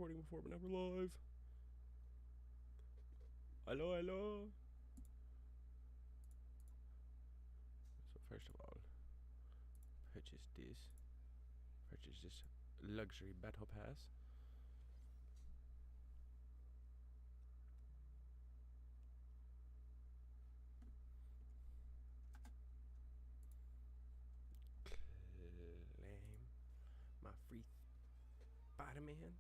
recording before, but now we're live. Hello, hello. So first of all, purchase this luxury battle pass. Claim my free Spider-Man.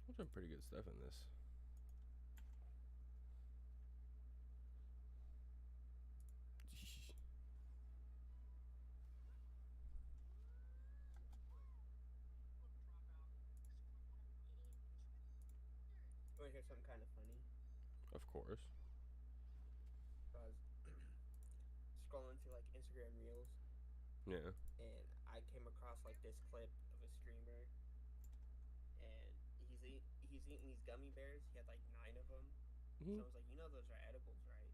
There's some pretty good stuff in this. You want to hear something kind of funny? Of course. I was scrolling through like Instagram Reels. Yeah. And I came across like this clip of a streamer, and he's eating these gummy bears. He had like 9 of them. So I was like, you know, those are edibles, right?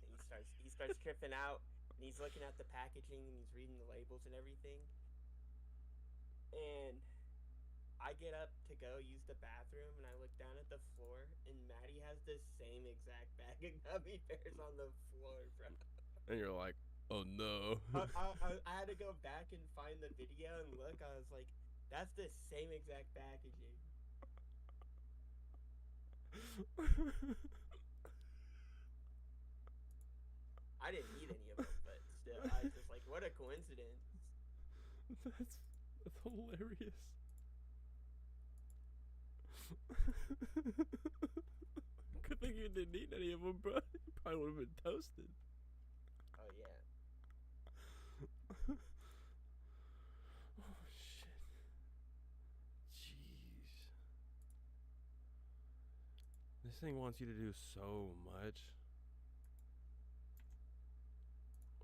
And he starts tripping out, and he's looking at the packaging and he's reading the labels and everything. And I get up to go use the bathroom, and I look down at the floor, and Maddie has the same exact bag of gummy bears on the floor, bro. And you're like, oh no. I had to go back and find the video and look. I was like, that's the same exact packaging. I didn't eat any of them, but still, I was just like, what a coincidence. That's hilarious. Good thing you didn't eat any of them, bro. You probably would have been toasted. Oh, yeah. Oh, shit. Jeez. This thing wants you to do so much.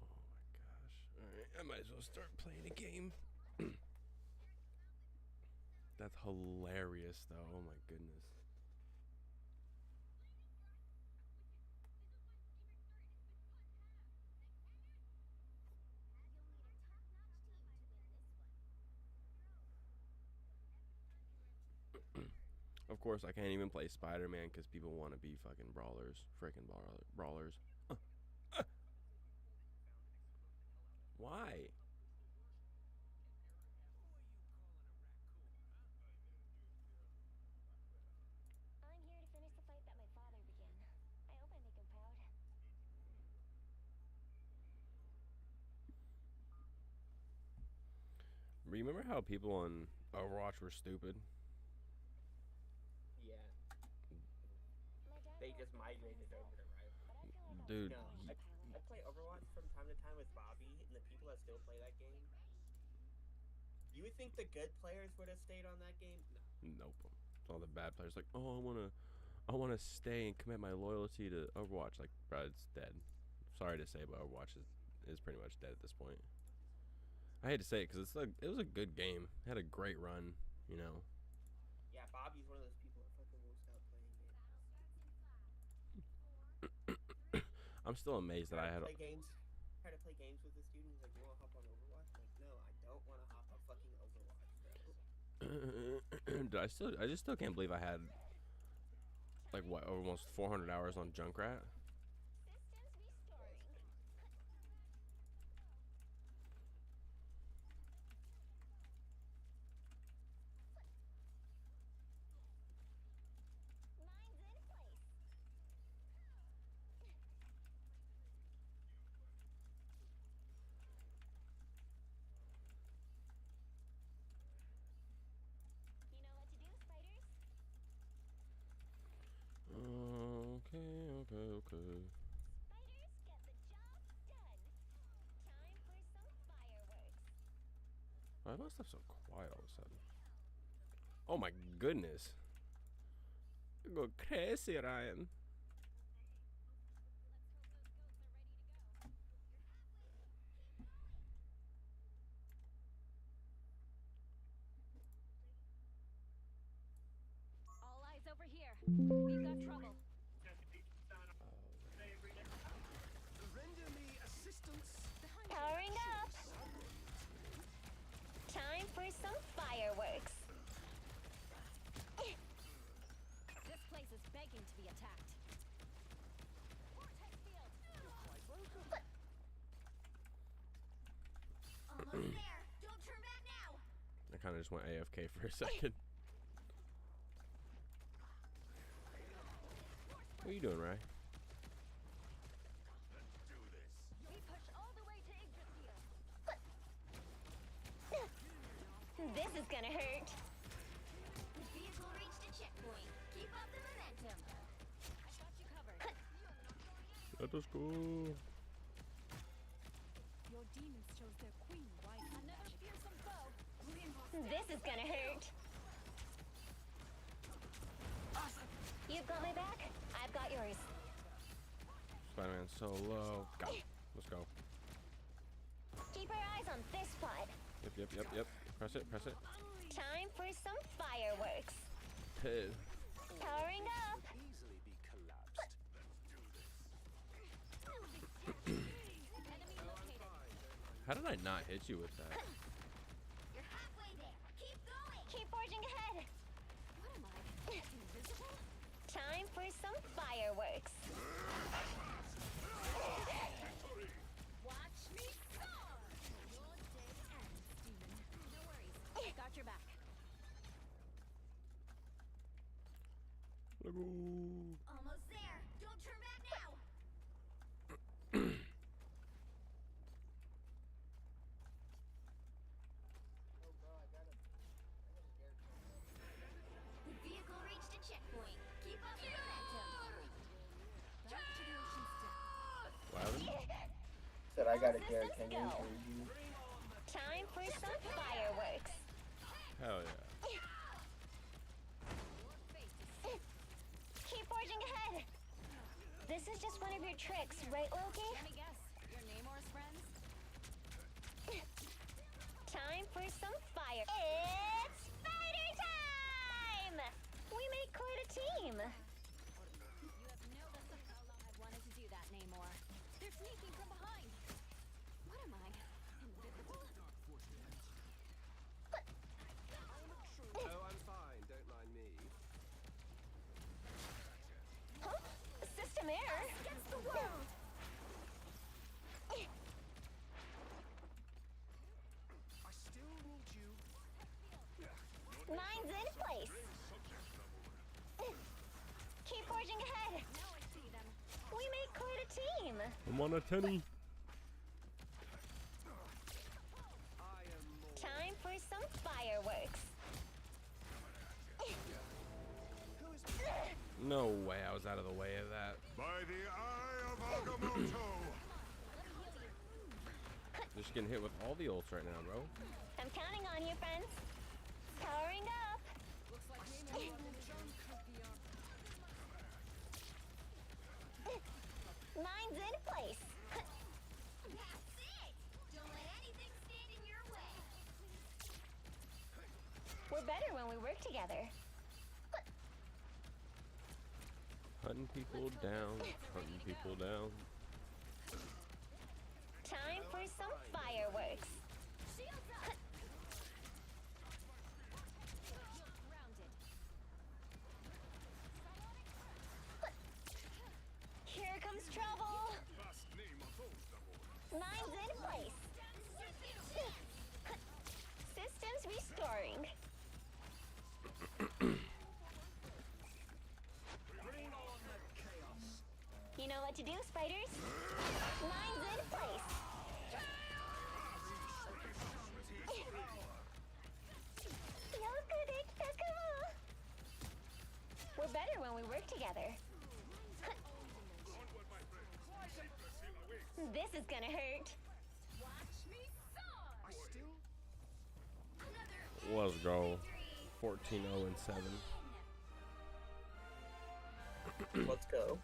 Oh my gosh. Alright, I might as well start playing a game. That's hilarious, though. Oh my goodness. Of course, I can't even play Spider-Man because people want to be fucking brawlers. Freaking brawlers. Why? I'm here to finish the fight that my father began. I hope I make him proud. Remember how people on Overwatch were stupid? Yeah. They just migrated over to Rival. Dude. No, I play Overwatch from time to time with Bobby, and the people that still play that game. You would think the good players would have stayed on that game? No. Nope. All the bad players like, oh, I wanna stay and commit my loyalty to Overwatch. Like, bro, it's dead. Sorry to say, but Overwatch is pretty much dead at this point. I hate to say it because it was a good game. It had a great run, you know. Yeah, Bobby's one of those people that fucking will stop playing games. I'm still amazed that I had. Try to play games with this dude, and he's like, "You want to hop on Overwatch?" I'm like, no, I don't want to hop on fucking Overwatch, bro. Dude, I just still can't believe I had like what, almost 400 hours on Junkrat. Okay. Spiders get the job done. Time for some fireworks. Why is my stuff so quiet all of a sudden? Oh my goodness. You go crazy, Ryan. We've got trouble. Render me assistance. Powering up. Time for some fireworks. This place is begging to be attacked. Vortex field. Almost there. Don't turn back now. I kind of just went AFK for a second. What are you doing, Ray? We push all the way to Yggdrasil. This is gonna hurt. The vehicle reached a checkpoint. Keep up the momentum. I got you covered. Let us go. Your demons chose their queen, right? Another fearsome foe. This is gonna hurt. You've got my back. I've got yours. Spider-Man so low. Go. Let's go. Keep our eyes on this spot. Yep. Press it. Time for some fireworks. Pit. Powering up. Easily be collapsed. Enemy located. How did I not hit you with that? You're halfway there. Keep going. Keep forging ahead. What am I? Invisible? Time for some fireworks. Watch me soar! Your day ends, demon. No worries. Got your back. Look. Almost there. Don't turn back now. The vehicle reached a checkpoint. Keep up the momentum. Back to the ocean step. Loudon? Said I got a Systems character go. name for you. Time for some fireworks. Hell yeah. Keep forging ahead. This is just one of your tricks, right, Loki? Let me guess. Your Namor's friends? Time for some fire. It's spider time! We make quite a team. You have no idea how long I've wanted to do that, Namor. They're sneaking from behind. What am I? Invisible? Oh, I'm fine. Don't mind me. Huh? System error. Against the world! I still need you. Mine's in place. Keep forging ahead. Now I see them. We make quite a team. I'm on a tenny. I am more. Time for some fireworks. Who is No way I was out of the way of that. By the eye of Agamotto! Just getting hit with all the ults right now, bro. I'm counting on you, friends. Powering up. Looks like Namor wanted his own cookie up. Mine's in place. That's it. Don't let anything stand in your way. We're better when we work together. Hunting people down. Time for some fireworks. Shields up! Grounded. Here comes trouble. Mine's in place. Systems restoring. bring on the chaos? You know what to do, spiders. Mine's in place. Yo, Codec, we're better when we work together. This is gonna hurt. Watch me soar! I still. Let's go. 14-0-7. Let's go.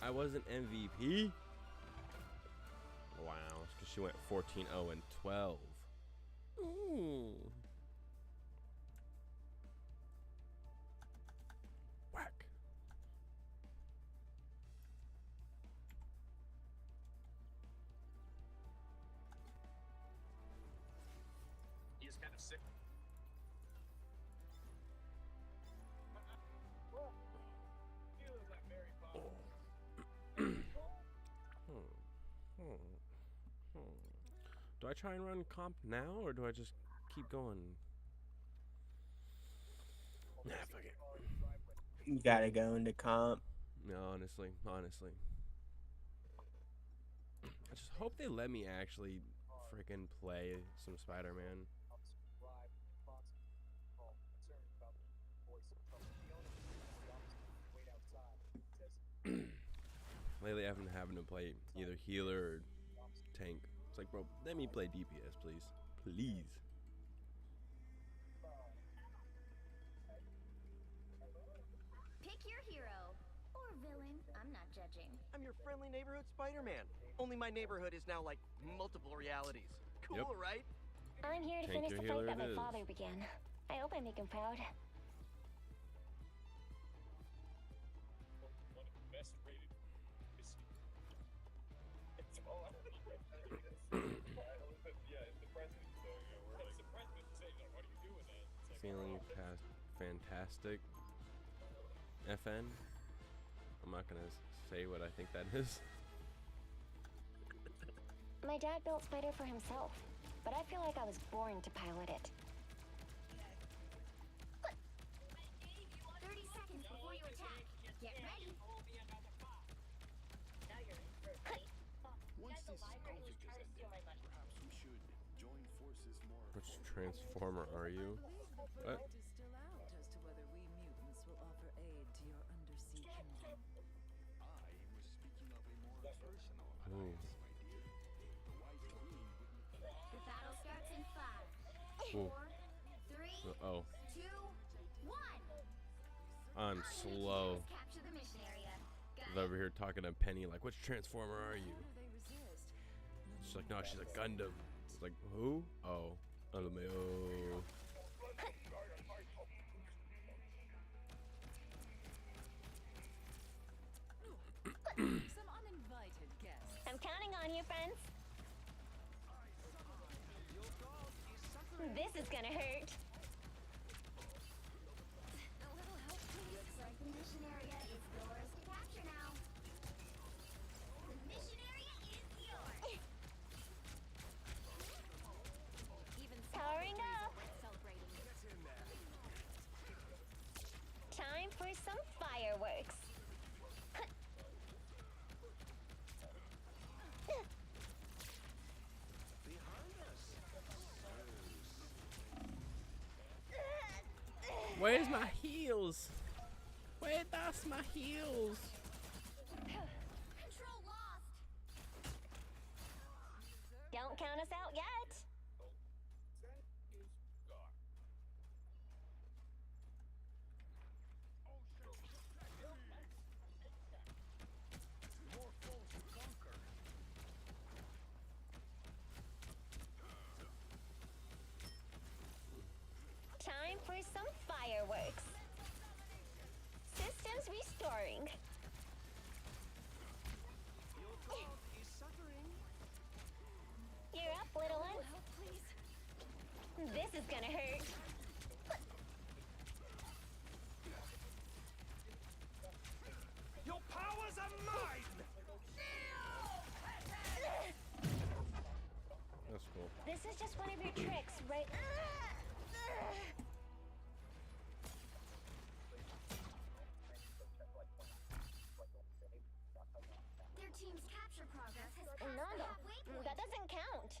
I was an MVP. Wow, it's because she went 14-0-12. Ooh. Whack. Do I try and run comp now, or do I just keep going? Nah, fuck it. You gotta go into comp. No, honestly. I just hope they let me actually freaking play some Spider-Man. Lately, I've been having to play either healer or tank. It's like, bro, let me play DPS, please. Please. Pick your hero. Or villain. I'm not judging. I'm your friendly neighborhood Spider-Man. Only my neighborhood is now like multiple realities. Cool, Yep. right? I'm here to Tank finish your the fight healer that it my is. father began. I hope I make him proud. Feeling fantastic. FN. I'm not gonna say what I think that is. My dad built Spider for himself, but I feel like I was born to pilot it. 30 seconds before you attack. Get ready. Once this conflict is ended, perhaps we should join forces more. Which transformer are you? What? Is still out as to whether we mutants will offer aid to your undersea kingdom. I was speaking of a more personal Ooh. alliance, my dear. The White Queen wouldn't. The battle starts in 5, Ooh. 4, 3, Oh, 2, 1. I'm slow. Capture the mission area. I was over here talking to Penny like, which transformer are you? How do they resist? She's like, no, she's a Gundam. It's like, who? Oh, LMAO. Some uninvited guests. I'm counting on you, friends. This is gonna hurt. A little help, please. Looks like the mission area is yours to capture now. The mission area is yours. Even Powering up. celebrating. Time for some fireworks. Where's my heels? Where that's my heels? Control lost. Don't count us out yet. Time for some fireworks. Systems restoring. Your dog is suffering. You're up, little one. Help, please. This is gonna hurt. Your powers are mine! That's cool. This is just one of your tricks, right? Their team's capture progress has passed No, the no, halfway point. that doesn't count.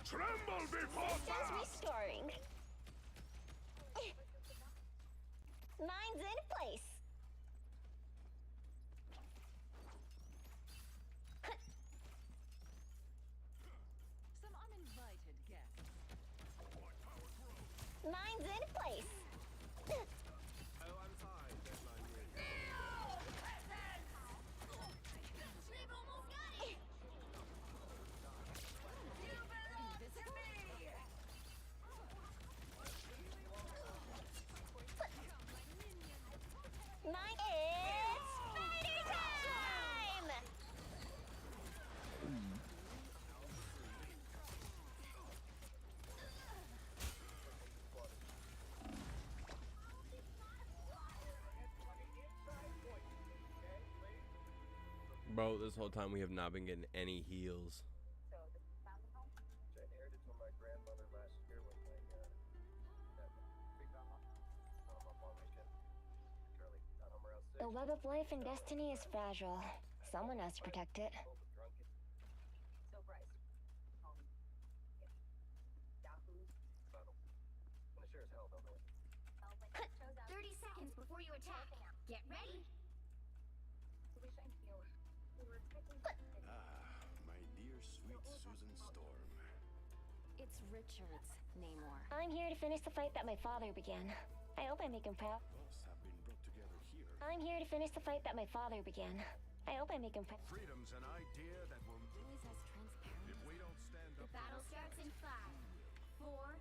Tremble before Systems that! restoring. Mine's in place. Some uninvited guests. Mine's in place. Oh, I'm fine, don't mind me. We've almost got it. Mine is spider time. Bro, this whole time we have not been getting any heals. Which I inherited from my grandmother last year when my big grandma went on long weekend. Curly got home around 6. The web of life and destiny is fragile. Someone has to protect it. So Bryce, Funnel. And it sure as hell don't know it. 30 seconds before you attack. Get ready. Ah, my dear sweet Susan Storm. It's Richard's, Namor. I'm here to finish the fight that my father began. I hope I make him proud. Us have been brought together here. I'm here to finish the fight that my father began. I hope I make him proud. Freedom's an idea that will. Always as transparent. If we don't stand The up. battle starts in 5, 4,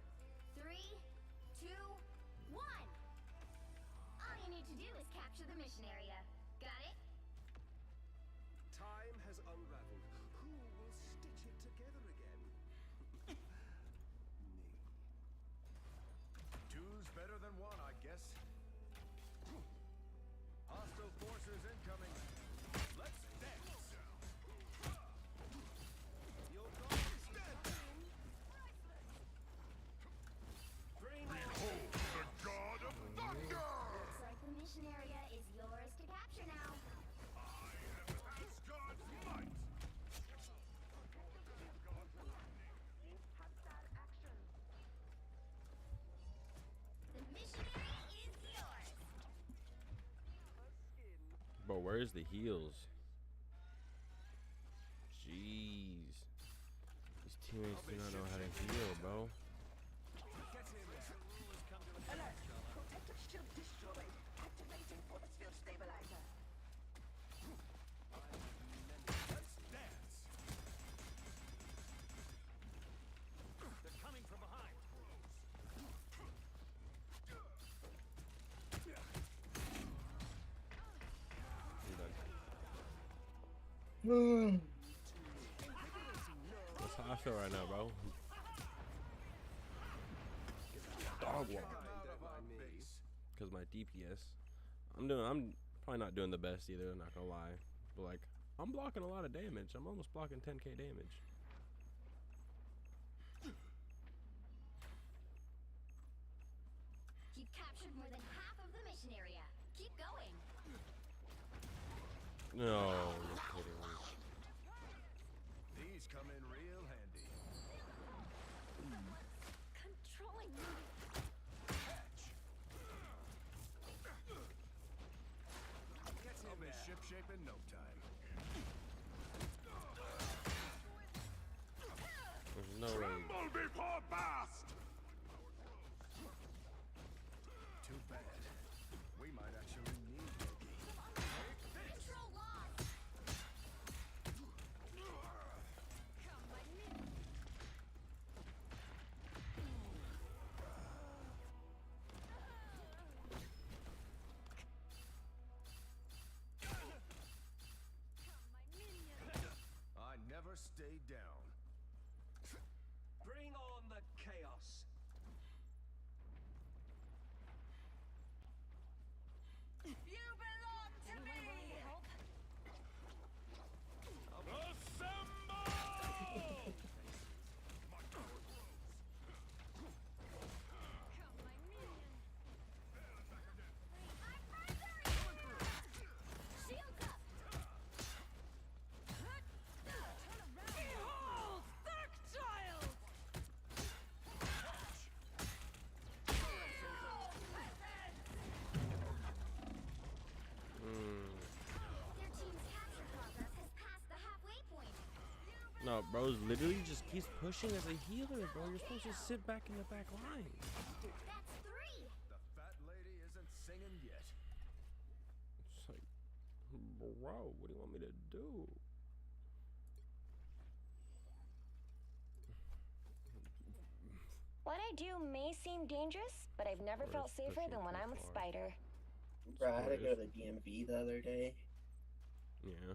3, 2, 1. All you need to do is capture the mission area. Got it? Time has unraveled. Who will stitch it together again? Me. Two's better than one, I guess. Hostile forces incoming. Let's dance. You'll go stand down. Bring Behold the god of thunder! Looks like the mission area is yours to capture now. I am Asgard's might! The mission area is yours. Bro, where's the heals? Jeez. These teammates do not know how to heal, bro. Let's dance. They're coming from behind. I'm done. That's how I feel right now, bro. Dog walk. Out of our base. Because my DPS. I'm probably not doing the best either, not gonna lie. But like, I'm blocking a lot of damage. I'm almost blocking 10k damage. You've captured more than half of the mission area. Keep going. No, you're kidding me. These come in real handy. Controlling me. I'll be shipshape in no time. There's no way. Tremble before Bast! Too bad. We might actually need Loki. Control lost. Come, my minion. Come, my minion. I never stay down. Bring on the chaos. You belong to Anyone willing to help? Assemble! Come, my minion. Shields up. Behold, Dark Child! Their team's capture progress has passed the halfway point. No, bro's literally just keeps pushing as a healer, bro. You're supposed to sit back in the back line. That's 3. The fat lady isn't singing yet. It's like, bro, what do you want me to do? What I do may seem dangerous, but I've never Or felt is safer pushing than when too I'm with far. Spider. Bro, I had to go to the DMV the other day. Yeah.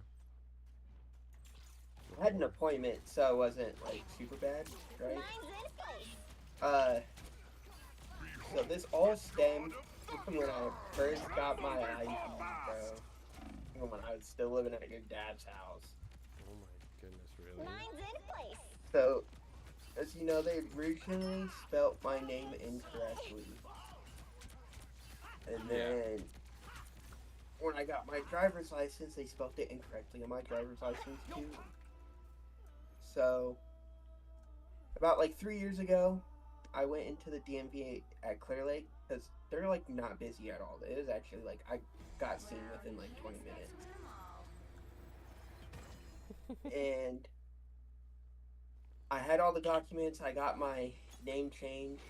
I had an appointment, so it wasn't like super bad, right? Mine's in place. So this all stemmed from when I first got my ID, bro. from when I was still living at your dad's house. Oh my goodness, really? Mine's in place. So, as you know, they originally spelt my name incorrectly. And Yeah. then, when I got my driver's license, they spelled it incorrectly on my driver's license too. So, about like 3 years ago, I went into the DMV at Clear Lake because they're like not busy at all. It was actually like I got seen within like 20 minutes. And I had all the documents, I got my name changed,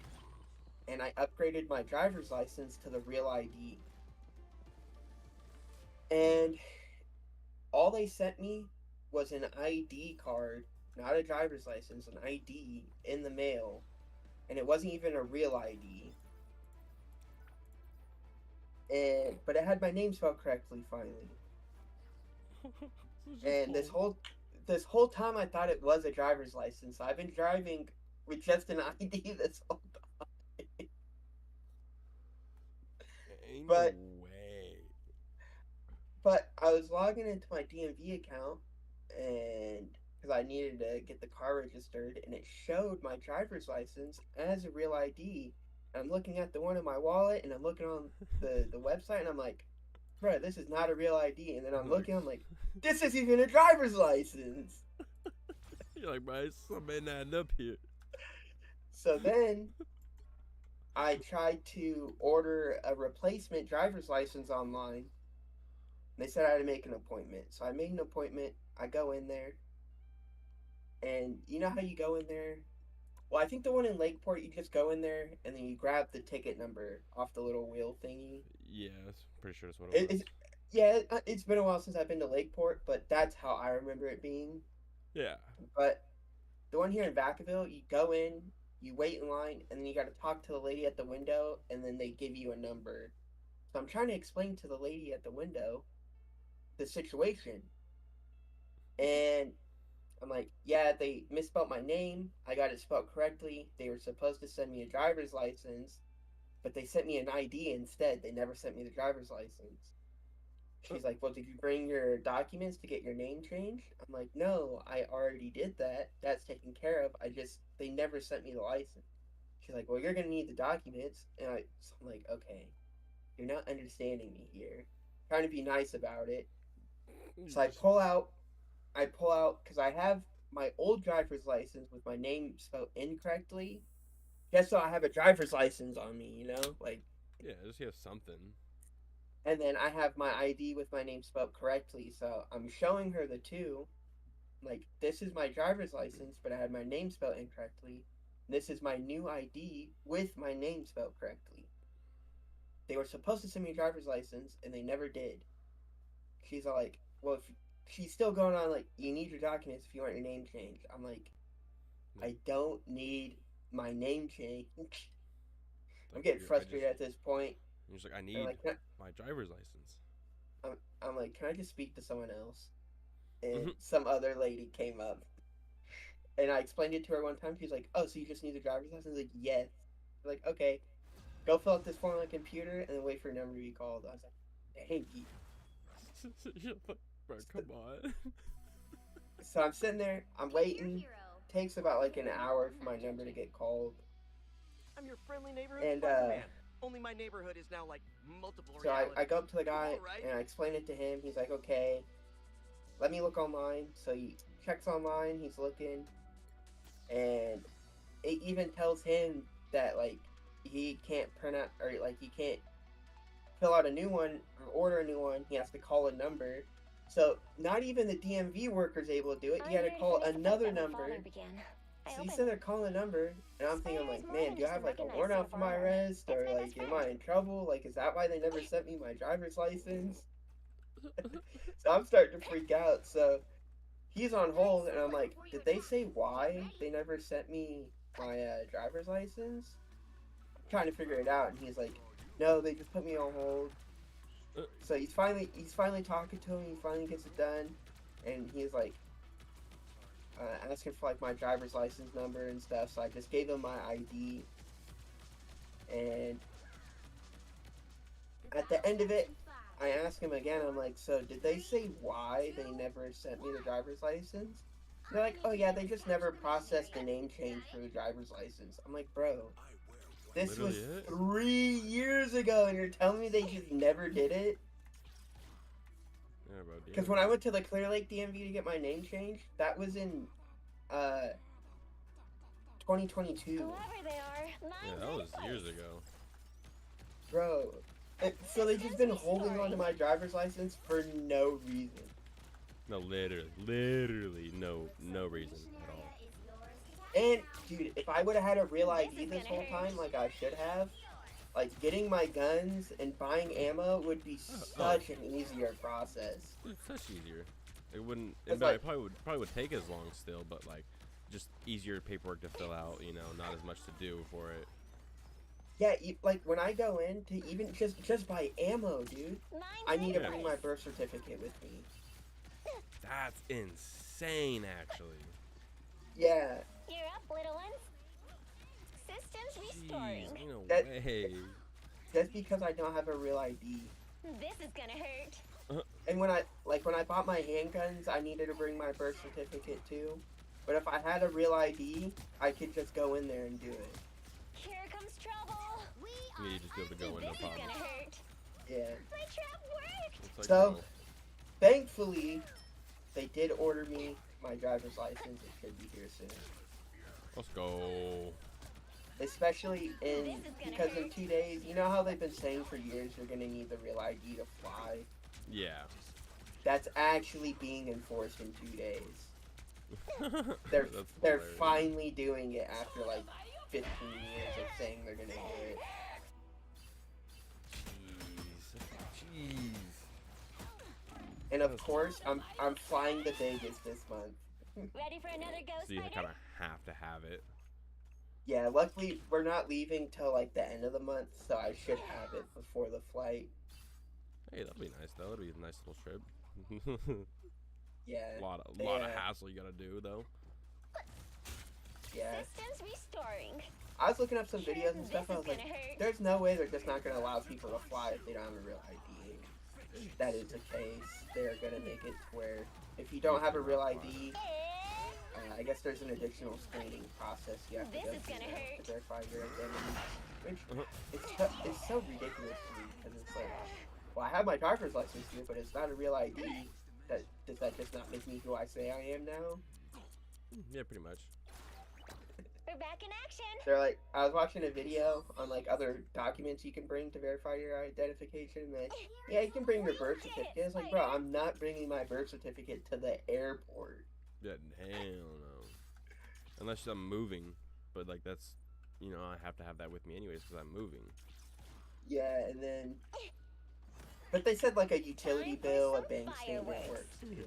and I upgraded my driver's license to the real ID. And all they sent me was an ID card, not a driver's license, an ID in the mail. And it wasn't even a real ID. But it had my name spelled correctly finally. And this whole time I thought it was a driver's license. I've been driving with just an ID this whole time. Ain't But- no way. But I was logging into my DMV account, and because I needed to get the car registered, and it showed my driver's license as a real ID. And I'm looking at the one in my wallet, and I'm looking on the website, and I'm like, bruh, this is not a real ID. And then I'm looking, I'm like, this isn't even a driver's license. You're like, bro, something adding up here. So then I tried to order a replacement driver's license online. They said I had to make an appointment. So I made an appointment. I go in there. And you know how you go in there? Well, I think the one in Lakeport, you just go in there and then you grab the ticket number off the little wheel thingy. Yeah, that's pretty sure that's what it was. It's been a while since I've been to Lakeport, but that's how I remember it being. Yeah. But the one here in Vacaville, you go in, you wait in line, and then you got to talk to the lady at the window, and then they give you a number. So I'm trying to explain to the lady at the window the situation. And I'm like, yeah, they misspelled my name. I got it spelled correctly. They were supposed to send me a driver's license, but they sent me an ID instead. They never sent me the driver's license. She's like, well, did you bring your documents to get your name changed? I'm like, no, I already did that. That's taken care of. They never sent me the license. She's like, well, you're going to need the documents. So I'm like, okay, you're not understanding me here. Trying to be nice about it. So I pull out because I have my old driver's license with my name spelled incorrectly, just so I have a driver's license on me, you know? Like, Yeah, just have something. and then I have my ID with my name spelled correctly, so I'm showing her the two. Like, this is my driver's license, but I had my name spelled incorrectly. This is my new ID with my name spelled correctly. They were supposed to send me a driver's license, and they never did. She's all like, well, she's still going on, like, you need your documents if you want your name changed. I'm like, I don't need my name changed. I'm getting frustrated at this point. You're just like, I need my driver's license. I'm like, can I just speak to someone else? And some other lady came up. And I explained it to her one time. She's like, oh, so you just need the driver's license? I was like, yes. I'm like, okay. Go fill out this form on the computer and then wait for your number to be called. I was like, dang you. Bro, come on. So I'm sitting there. I'm waiting. Takes about like an hour for my number to get called. I'm your friendly neighborhood And, Spider-Man. Only my neighborhood is now like multiple So realities. I go up to the guy Alright. and I explain it to him. He's like, okay, let me look online. So he checks online. He's looking. And it even tells him that, like, he can't print out, or, like, he can't fill out a new one or order a new one. He has to call a number. So not even the DMV worker's able to do it. He had to call another number. So he's sitting there calling a number, and I'm thinking, like, man, do I have, like, a warrant out for my arrest? Or, like, am I in trouble? Like, is that why they never sent me my driver's license? So I'm starting to freak out. So he's on hold, and I'm like, did they say why they never sent me my driver's license? I'm trying to figure it out, and he's like, no, they just put me on hold. So he's finally talking to him. He finally gets it done, and he's like asking for like my driver's license number and stuff. So I just gave him my ID, and at the end of it, I asked him again. I'm like, so did they say why they never sent me the driver's license? They're like, oh yeah, they just never processed the name change for the driver's license. I'm like, bro, this was Literally it? 3 years ago, and you're telling me they just never did it? Yeah, bro. Because when I went to the Clear Lake DMV to get my name changed, that was in 2022. Whoever they are, Yeah, that was years ago. Bro. So they just been holding on to my driver's license for no reason. No, literally no reason at all. And, dude, if I would have had a real ID this whole time, like I should have, like, getting my guns and buying ammo would be such an easier process. It's such easier. It wouldn't. It's It like- probably would take as long still, but like, just easier paperwork to fill out. You know, not as much to do for it. Yeah, like, when I go in to even just buy ammo, dude, I need to Yeah. bring my birth certificate with me. That's insane, actually. Yeah. You're up, little ones. Systems restoring. Jeez, no That- way. Just because I don't have a real ID. This is gonna hurt. And when I bought my handguns, I needed to bring my birth certificate too. But if I had a real ID, I could just go in there and do it. Here comes trouble. Yeah, you just be able to go in, no This is problem. gonna hurt. Yeah. My trap worked. It's like, So- no. Thankfully, they did order me my driver's license. It should be here soon. Let's go. Especially in, This is gonna because in hurt. 2 days, you know how they've been saying for years you're gonna need the real ID to fly? Yeah. That's actually being enforced in 2 days. They're That's they're hilarious. finally doing it after like 15 years of saying they're gonna do it. Jeez. And of That's- course, I'm flying to Vegas this month. Ready for another ghost So you fighter? kind of have to have it. Yeah, luckily we're not leaving till like the end of the month, so I should have it before the flight. Hey, that'll be nice though. It'll be a nice little trip. Yeah. lot of Yeah. hassle you gotta do though. Yeah. Systems restoring. I was looking up some videos and This stuff. I is was like, gonna hurt. there's no way they're just not gonna allow people to fly if they don't have a real ID. If that is the case, they're gonna make it to where if you don't have a real ID, I guess there's an additional screening process you have to This go is through gonna now hurt. to verify your identity. Which Uh-huh. it's so ridiculous to me because it's like, well, I have my driver's license here, but it's not a real ID. Does that just not make me who I say I am now? Yeah, pretty much. We're back in action. They're like, I was watching a video on like other documents you can bring to verify your identification. And like, yeah, you can bring your birth certificate. It's like, bro, I'm not bringing my birth certificate to the airport. Yeah, hell no. Unless I'm moving, but like that's, you know, I have to have that with me anyways because I'm moving. Yeah, and then, but they said like a utility Time for bill, a some bank statement fireworks. works too.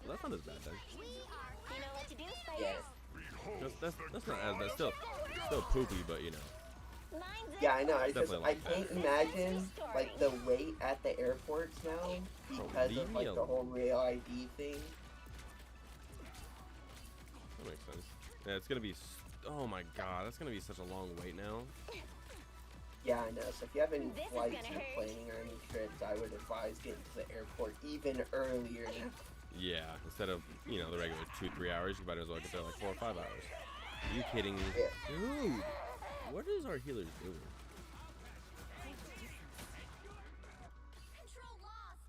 That's not as bad then. You know what to do, spiders. Yeah. That's not as bad. Still poopy, but you know. Mine's Yeah, I know. I Definitely can't like imagine like the wait at the airports now because leave of me like the alone. whole real ID thing. That makes sense. Yeah, it's gonna be. Oh my god, that's gonna be such a long wait now. Yeah, I know. So if you have any This is flights gonna you're hurt. planning or any trips, I would advise getting to the airport even earlier now. Yeah, instead of, you know, the regular 2-3 hours, you might as well get there like 4 or 5 hours. Are you kidding me? Yeah. Dude, what is our healers doing? Control lost.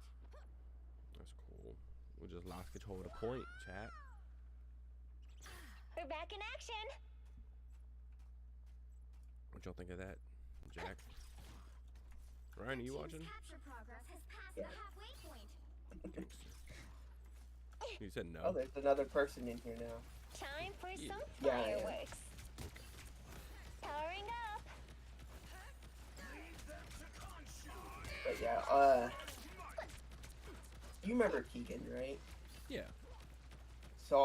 That's cool. We just lost control of the point, chat. We're back in action. What y'all think of that, Jack? Ryan, are you Team's watching? capture progress has passed Yeah. the halfway point. You said no. Oh, there's another person in here now. Time for Yeah. some Yeah, I am. fireworks. Powering up. But yeah, you remember Keegan, right? Yeah. So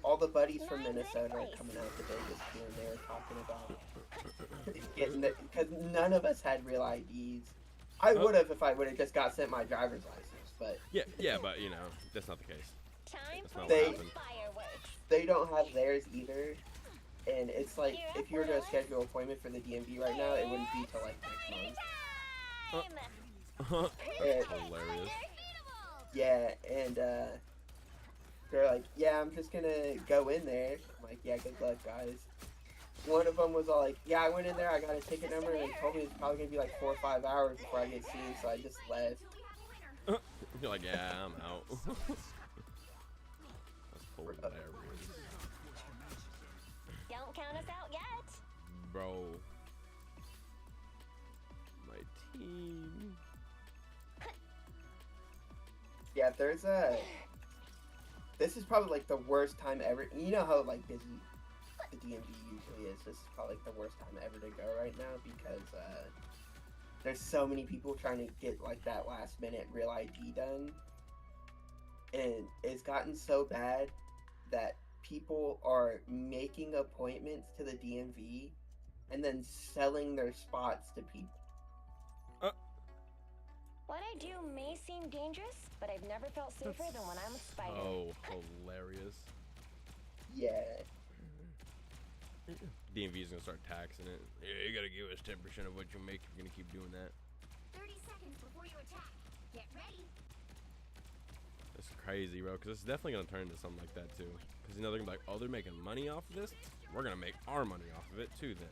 all the buddies from Minnesota are coming out to Vegas too, and they were talking about getting it because none of us had real IDs. I Oh. would have if I would have just got sent my driver's license, but Yeah, but you know, that's not the case. Time That's for not what some happened. fireworks. they don't have theirs either. And it's like, if you were to schedule an appointment for the DMV right now, it wouldn't be till like next month. And, Hilarious. yeah, and they're like, yeah, I'm just gonna go in there. I'm like, yeah, good luck, guys. One of them was all like, yeah, I went in there, I got a ticket number, and they told me it's probably gonna be like 4 or 5 hours before I get seen, so I just left. You're like, yeah, I'm out. That's hilarious. Don't count us out yet. Bro. My team. Yeah, there's a. This is probably like the worst time ever. You know how like busy the DMV usually is. This is probably like the worst time ever to go right now because there's so many people trying to get like that last minute real ID done, and it's gotten so bad that people are making appointments to the DMV and then selling their spots to people. What I do may seem dangerous, but I've never felt safer than when I'm with Spider. Oh, hilarious. Yeah. DMV's gonna start taxing it. Yeah, you gotta give us 10% of what you make if you're gonna keep doing that. 30 seconds before you attack. Get ready. It's crazy, bro, because it's definitely gonna turn into something like that too. Because you know they're gonna be like, oh, they're making money off of this. We're gonna make our money off of it too. Then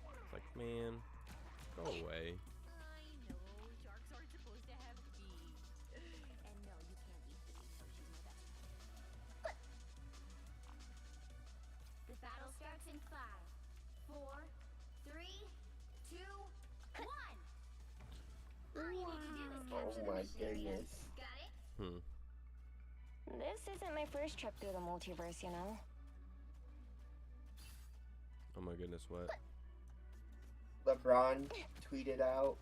it's like, man, go away. I know, sharks aren't supposed to have teeth. And no, you can't eat the so she's my best friend. The battle starts in 5, 4, 3, 2, 1. All you need to do is capture the Oh my mission area. goodness. Got it? This isn't my first trip through the multiverse, you know. Oh my goodness, what? LeBron tweeted out,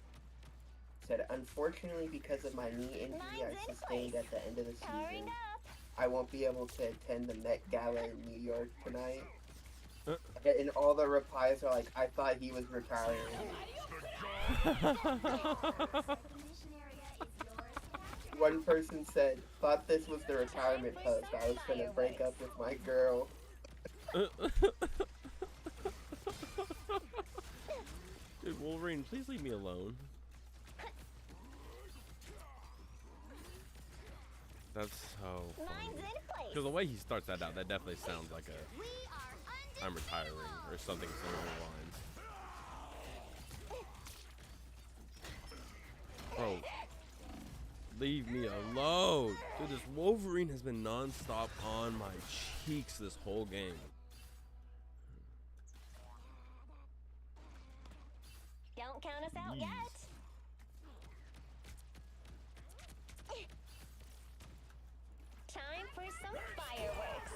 said, unfortunately, because of my knee injury I sustained at the end of the Powering season, up. I won't be able to attend the Met Gala in New York tonight. And all the replies are like, I thought he was retiring. The mission area is yours to capture. One person said, thought this was the retirement post. I was gonna break up with my girl. Dude, Wolverine, please leave me alone. That's so Mine's funny. in place. Because the way he starts that out, that definitely sounds like a We are I'm retiring or something along those lines. Bro, leave me alone. Dude, this Wolverine has been non-stop on my cheeks this whole game. Don't count us out Jeez. yet. Time for some fireworks.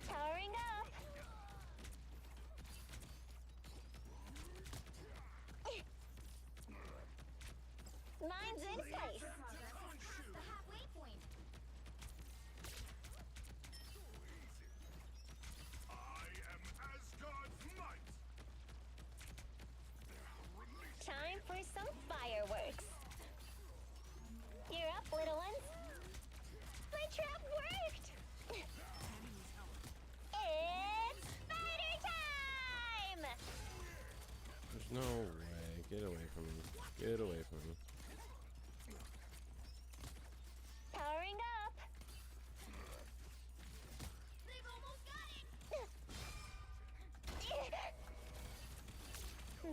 Powering up. Mine's in place. the halfway point. I am Asgard's might. Time for some fireworks. You're up, little ones. My trap worked. It's spider time! There's no way. Get away from me. Get away from me. Powering up. They've almost got it.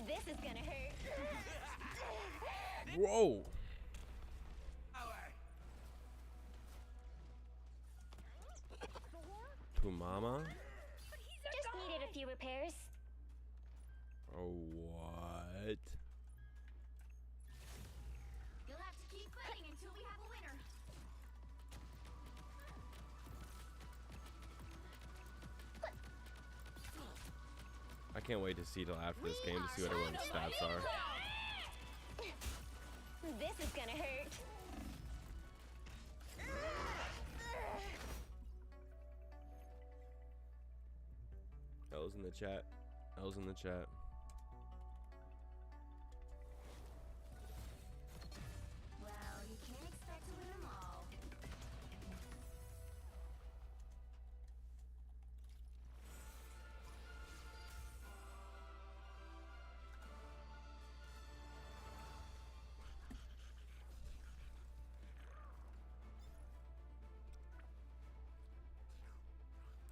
This is gonna hurt. Whoa. To mama? Just needed a few repairs. Oh, what? You'll have to keep fighting until we have a winner. I can't wait to see till after this game to see what everyone's stats are. This is gonna hurt. L's in the chat. L's in the chat. Well, you can't expect to win them all.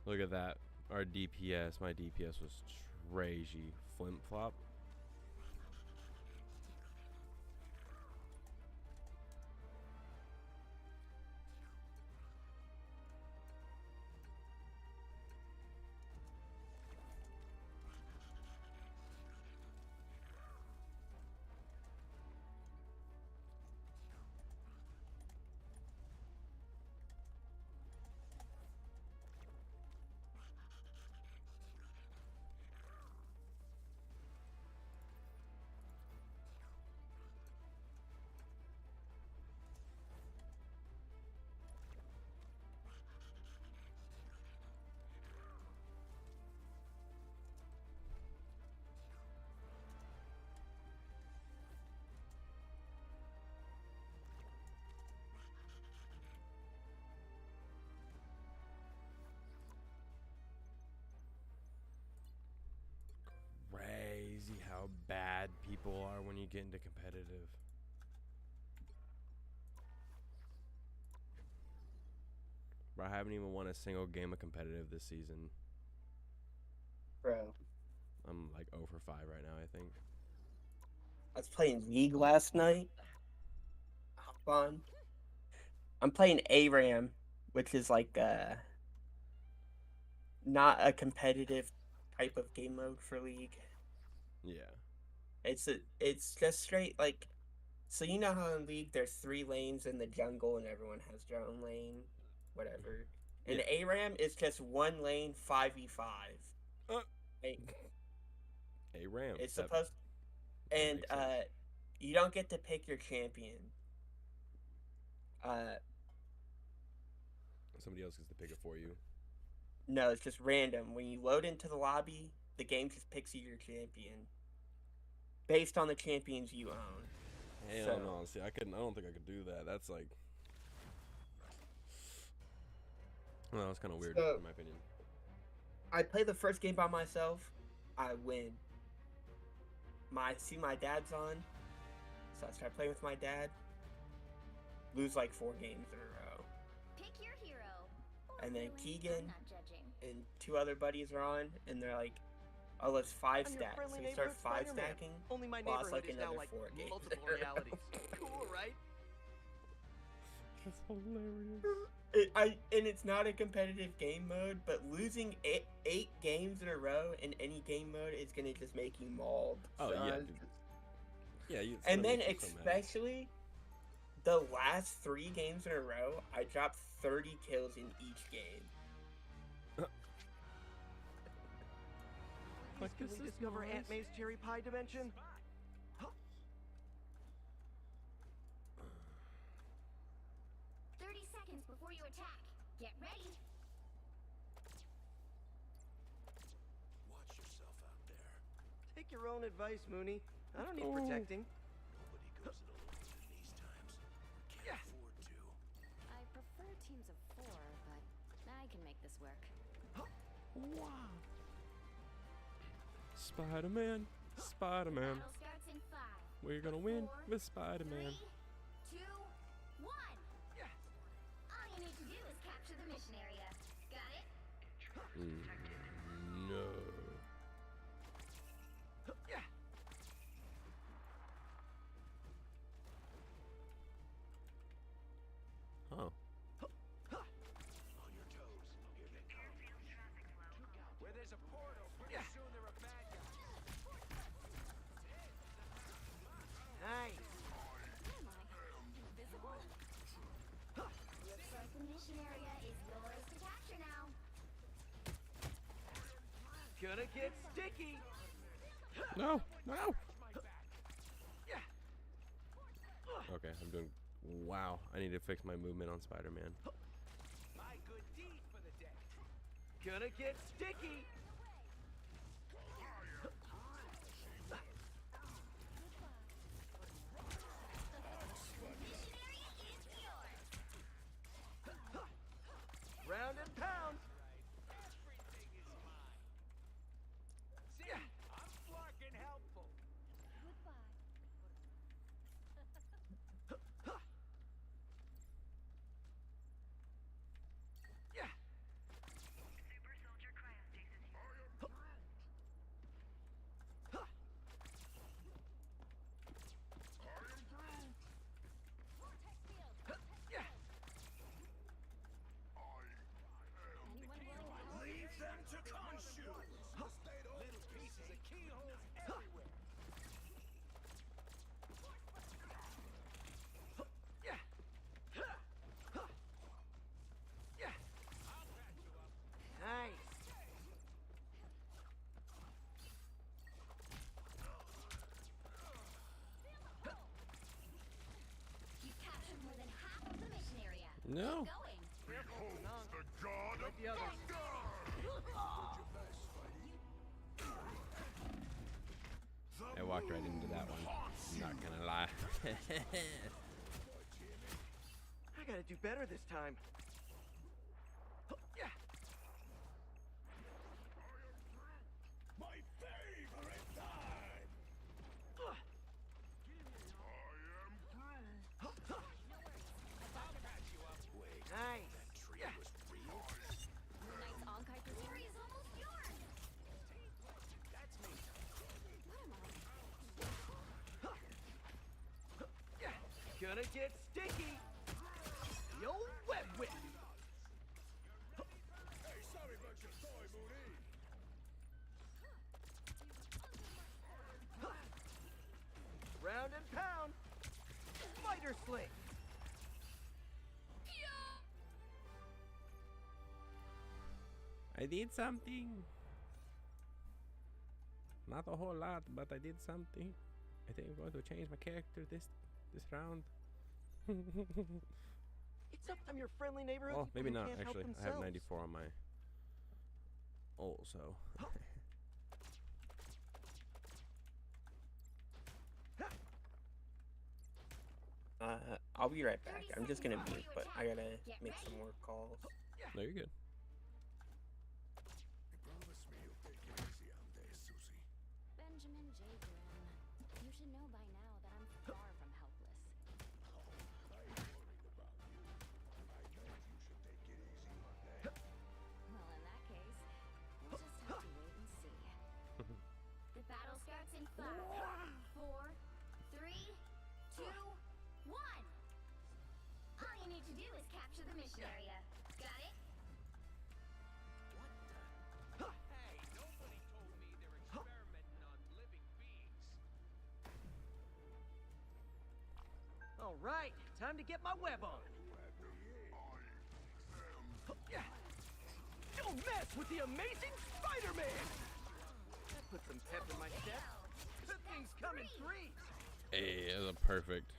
Look at that. Our DPS. My DPS was crazy. Flip flop. Crazy how bad people are when you get into competitive. Bro, I haven't even won a single game of competitive this season. Bro, I'm like 0 for 5 right now, I think. I was playing League last night. Fun. I'm playing ARAM, which is like not a competitive type of game mode for League. Yeah. It's just straight like, so you know how in League there's 3 lanes in the jungle and everyone has their own lane, whatever. In Yeah. ARAM it's just 1 lane 5v5. Hey, A Ram. it's That supposed and makes sense. you don't get to pick your champion. Somebody else gets to pick it for you. No, it's just random. When you load into the lobby, the game just picks you your champion based on the champions you own. Hell So- no. See, I don't think I could do that. That's like. Well, that's kind of weird, So- in my opinion. I play the first game by myself, I win. My dad's on, so I start playing with my dad. Lose like 4 games in a row, Pick your hero. Or and then really, Keegan I'm not judging. and 2 other buddies are on, and they're like, "Oh, let's 5 I'm your stack." So friendly we start neighborhood 5 Spider-Man. stacking. Only my Lost neighborhood like is now another like 4 games. multiple realities. Cool, right? That's hilarious. And it's not a competitive game mode, but losing 8 games in a row in any game mode is gonna just make you mauled. Oh, So yeah, I- dude. Yeah, it's And gonna then make you so mad. especially the last 3 games in a row, I dropped 30 kills in each game. Like, Can this we is discover nice. Aunt May's cherry pie dimension? 30 seconds before you attack. Get ready. Watch yourself out there. Take your own advice, Mooney. I don't need Oh. protecting. Nobody goes it alone in these times. Can't Yeah. afford to. I prefer teams of 4, but I can make this work. Wow. Spider-Man. Spider-Man. Battle starts in 5. We're gonna win 4, with Spider-Man. 3, 2, 1. Yeah. All you need to do is capture the mission area. Got it? No. Yeah. Oh. On your toes. Here they come. Where there's a portal, pretty soon there are bad guys. Nice. Am I invisible? Looks like the mission area is yours to capture now. Gonna get sticky. No. No. Yeah. Okay, I'm doing. Wow. I need to fix my movement on Spider-Man. My good deed for the day. Gonna get sticky. Round and pound. Everything is mine. See, I'm flarking helpful. Yeah. the god of Like the others. I walked right into that one. I'm not gonna lie. I gotta do better this time. Yeah. My favorite time. I am Groot. Nice. Yeah. Nice Onkai pursuit. Glory is almost yours. Yeah. Gonna get sticky. The old web whip. Hey, sorry about your toy, Mooney. Round and pound. Spider sling. I did something. Not a whole lot, but I did something. I think I'm going to change my character this round. It's up from your friendly neighborhood. Oh, maybe people who not. can't help Actually, I have themselves. 94 on my ult, so. I'll be right back. 30 I'm just gonna seconds mute, before but you I gotta attack. Get make ready. some more calls. No, you're good. Promise me you'll take it easy on there, Susie. Benjamin J. Grimm. You should know by now that I'm far from helpless. I ain't worried about you. I know you should take it easy on there. Well, in that case, we'll just have to wait and see. The battle starts in 5, 4, 3, 2, 1. All you need to do is capture the mission area. Got it? Hey, nobody told me they're experimenting on living beings. All right, time to get my web on. Yeah. Don't mess with the amazing Spider-Man. That puts some pep in my step. Good things come in threes. Hey, that's a perfect.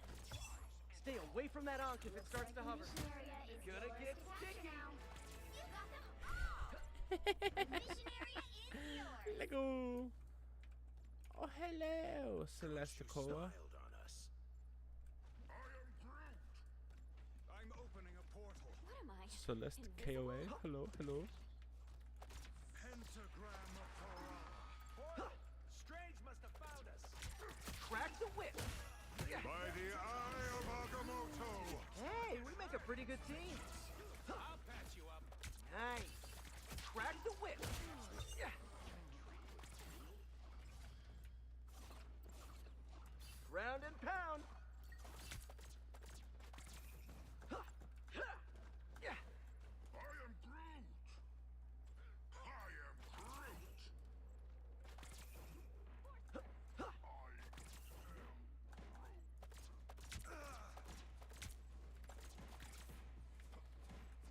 Stay away from that onk if it starts to The hover. mission area is Gonna yours get to capture sticky. now. You got them all. The mission area is yours. Lego. Oh, hello, Celesticola. Styled on us. I am Groot. I'm opening a portal. What am I? Celeste Invisible? KOA. Hello, hello. Pentagram of Torah. Strange must have found us. Crack the whip. Yeah. By the eye of Agamotto. Hey, we make a pretty good team. I'll patch you up. Nice. Crack the whip. Yeah. Round and pound. Yeah. I am Groot. I am Groot.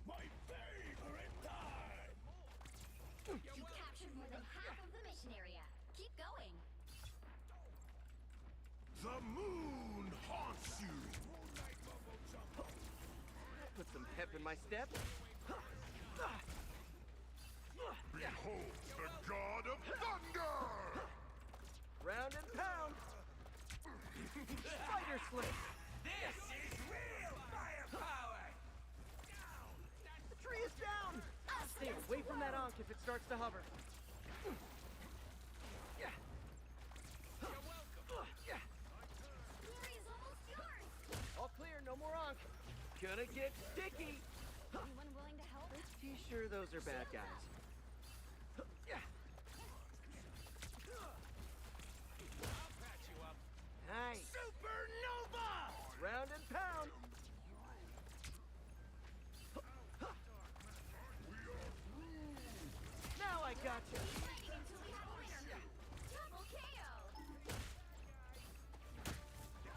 My favorite time. You captured more than half of the mission area. Keep going. The moon haunts you. Put some pep in my step. Behold the god of thunder. Round and pound. Spider sling. This is real firepower. The tree is down. Stay away from that onk if it starts to hover. Yeah. You're welcome. Yeah. Glory is almost yours. All clear, no more onk. Gonna get sticky. Anyone willing to help? Pretty sure those are bad guys. Yeah. I'll patch you up. Nice. Supernova! Round and pound. Now I got you. Fighting until we have a winner. Double KO.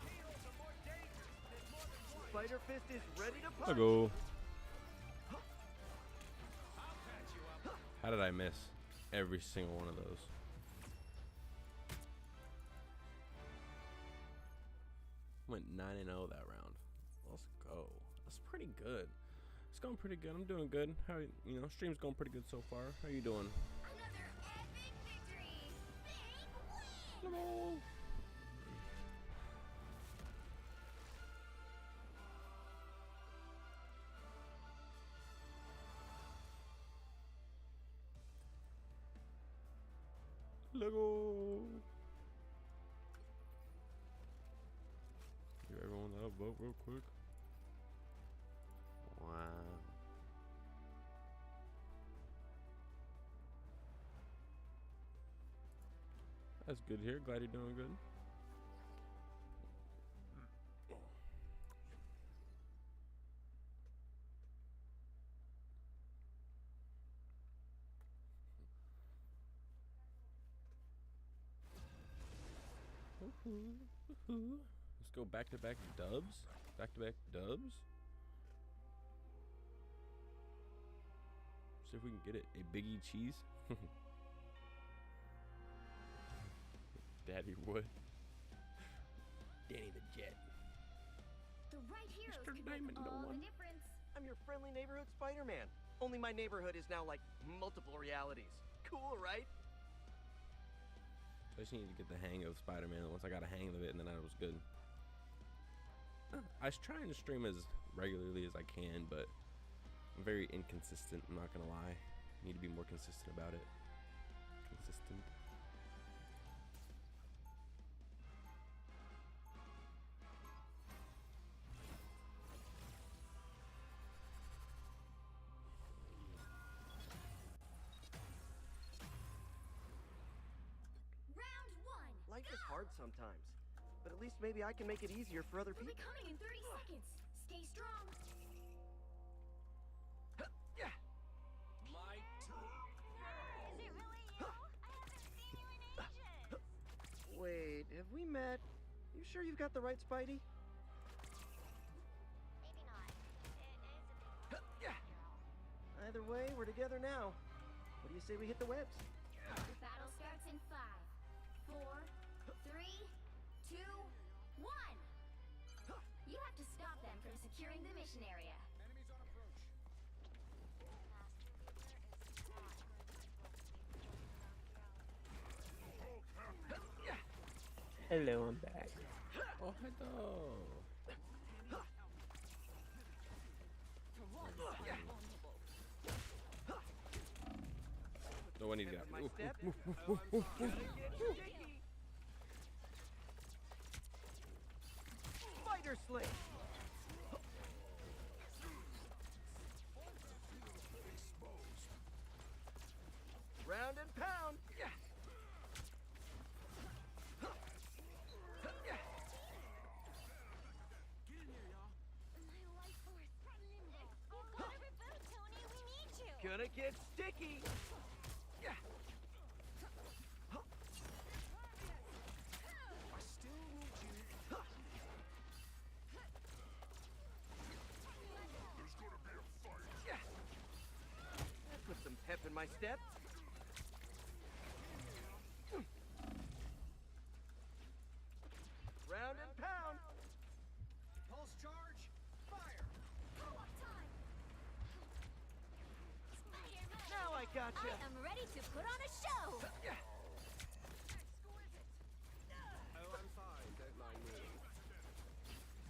Heroes are more dangerous. There's more than one. Spider Fist is ready to punch. Hello. I'll patch you up. How did I miss every single one of those? Went 9-0 that round. Let's go. That's pretty good. Let's going pretty good. I'm doing good. How you know? Stream's going pretty good so far. How you doing? Another epic victory! Big win! Hello. Lego. Give everyone that vote real quick. Wow. That's good here. Glad you're doing good. Let's go back-to-back dubs. Back-to-back dubs. See if we can get it. A Biggie cheese. Daddy would. Danny the Jet. The right heroes Mr. can Diamond, make no all one. the difference. I'm your friendly neighborhood Spider-Man. Only my neighborhood is now like multiple realities. Cool, right? I just need to get the hang of Spider-Man. Once I got a hang of it, and then I was good. I was trying to stream as regularly as I can, but I'm very inconsistent. I'm not gonna lie. Need to be more consistent about it. Consistent. Round one. Life is hard sometimes, but at least maybe I can make it easier for other We'll be people. coming in 30 seconds. Stay strong. Yeah. My turn. Is it really you? I haven't seen you in ages. Wait, have we met? You sure you've got the right Spidey? Maybe not. It is a bit Yeah. Either way, we're together now. What do you say we hit the webs? The battle starts in 5, 4, 3, 2, 1. You have to stop them from securing the mission area. Enemies on approach. Hello, I'm back. Oh, hello. No, I need to get My out. step. Ooh, ooh, Oh, ooh, I'm ooh, sorry. ooh. Gotta get sticky. Spider Slate. Round and pound. Yeah. Yeah. My life force. You've got to reboot, Tony. We need you. Gonna get sticky. Yeah. I still need you. There's gonna be a fight. Yeah. That put some pep in my step. Round and pound. Pulse charge. Fire. Co-op time. Spider-Man. Now I gotcha. I am ready to put on a show. Yeah. Oh, I'm fine. Don't mind me.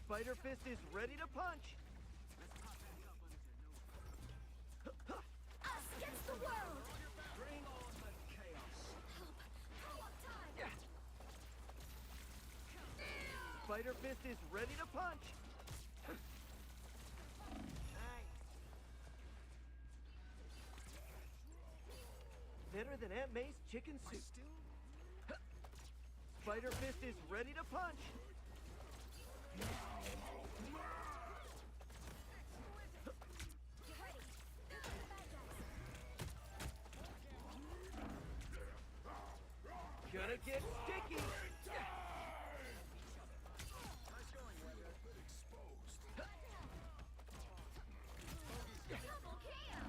Spider Fist is ready to punch. Us against the world. Bring on the chaos. Help. Co-op time. Yeah. Spider Fist is ready to punch. Nice. Better than Aunt May's chicken I soup. still. Spider Fist is ready to punch. Get ready. Here come the bad guys. Gonna get sticky. Double KO.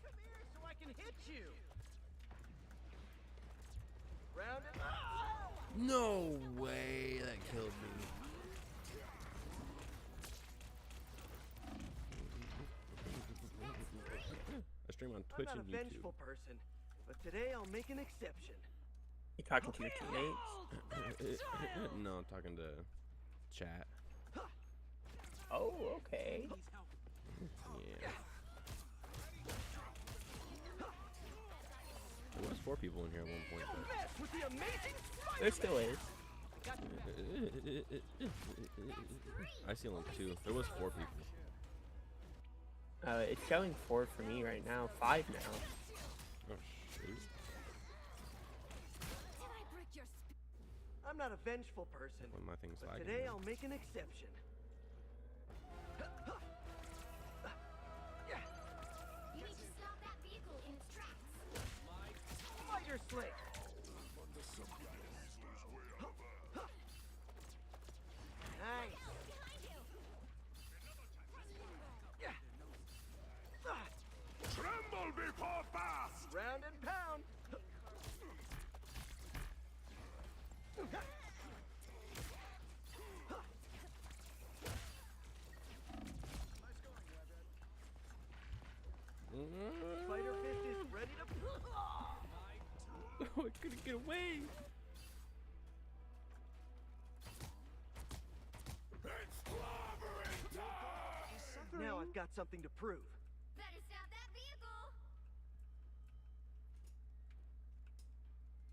Come here so I can hit you. Round and No way. That killed me. on I'm Twitch not a and YouTube. vengeful person, but today I'll make an exception. You talking to your teammates? No, I'm talking to chat. Oh, okay. Yeah. There was 4 people in here at one point. Don't mess with the amazing There still is. I see only 2. There was 4 people. It's showing 4 for me right now. 5 now. Oh shoot. Did I break your I'm not a vengeful person, One of my things but lagging. today now. I'll make an exception. You need to stop that vehicle in its tracks. Spider Slick! Nice! behind you? Tremble before fast! Round and pound! Spider Fist is ready to... Oh, I couldn't get away. It's clobbering time! Now I've got something to prove. Better stop that vehicle.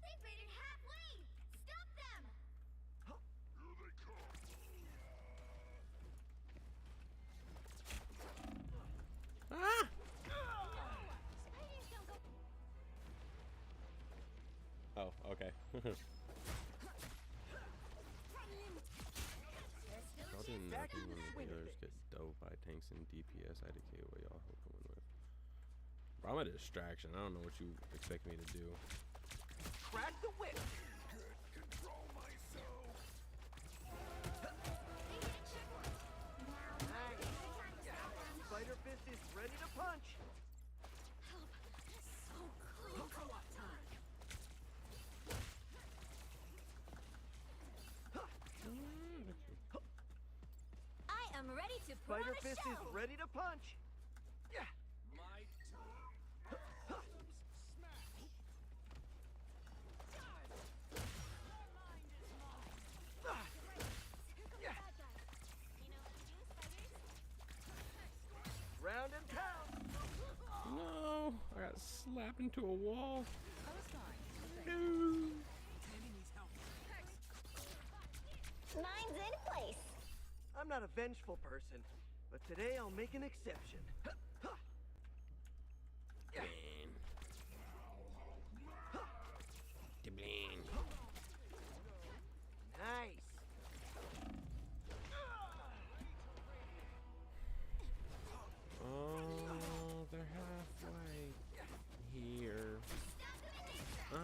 They've made it halfway. Stop them. Here they come. Ah! Spiders don't go. Oh, okay. Y'all do nothing when the others get dove by tanks and DPS. I decay what y'all hope to win with. Bro, I'm a distraction. I don't know what you expect me to do. Crack the whip! Control myself! Nice! Spider Fist is ready to punch! Help. So close. Co-op time. I am ready to put Spider on a Fist show. is ready to punch! Yeah! My Yeah! Round and pound! No, I got slapped into a wall. Mine's in place. I'm not a vengeful person, but today I'll make an exception. Yeah. Nice! Oh, they're halfway here. I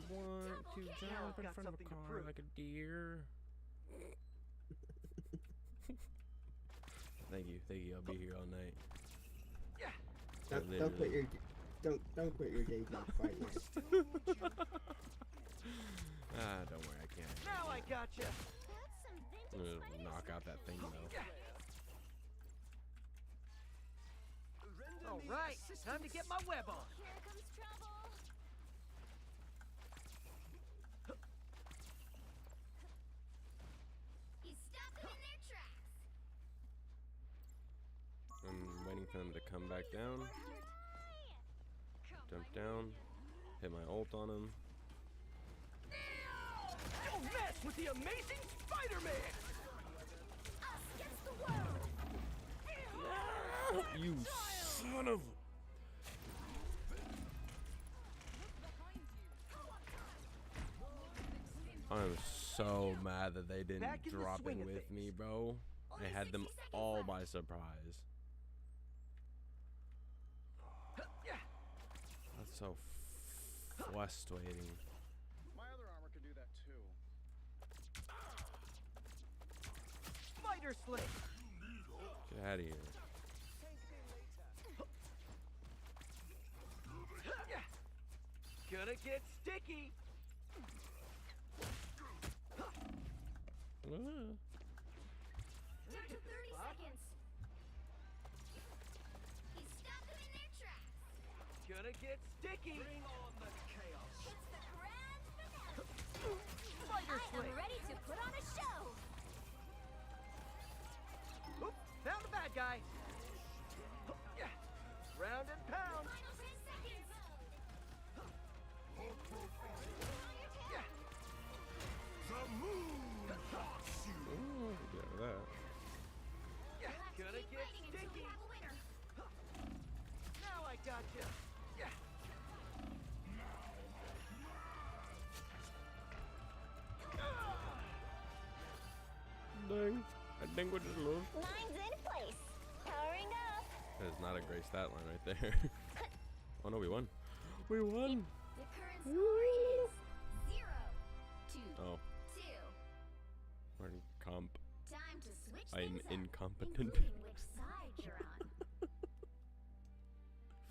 want to jump in got front of a something to car prove. like a deer. Thank you. I'll be here all night. Yeah! Don't quit your don't quit your day job quite yet. Don't worry, I can't. Now I gotcha! That's some I'm vintage gonna spiders. knock out that thing though. Yeah! Alright, time to get my web on! Here comes trouble. You stopped them in their tracks. I'm waiting for them to come back down. Jump down. Hit my ult on him. Don't mess with the amazing Spider-Man! Us against the world. You son of. I'm so mad that they didn't Back in the drop swing in of with things. me, bro. I had them 60 seconds all left. by surprise. Yeah! That's so frustrating. My other armor can do that too. Spider Slick! Get out of here. Yeah! Gonna get sticky! Ah. Down to 30 seconds. You stopped them in their tracks. gonna get sticky. Bring on the chaos. It's the grand finale. Spider I Sling. am ready to put on a show. Oop, found the bad guy. Yeah. Round and pound. Final 10 seconds. Yeah. The moon mocks you. Ooh, get that. Yeah. We'll have to Gonna keep get fighting until we sticky. have a winner. Now I gotcha. Yeah. Dang. I think we just lost. Mine's in place. Powering up. That is not a great stat line right there. Oh no, we won. We won. The current score is 0 to Oh, 2. we're in comp. Time to switch I'm things up, incompetent. including which side you're on.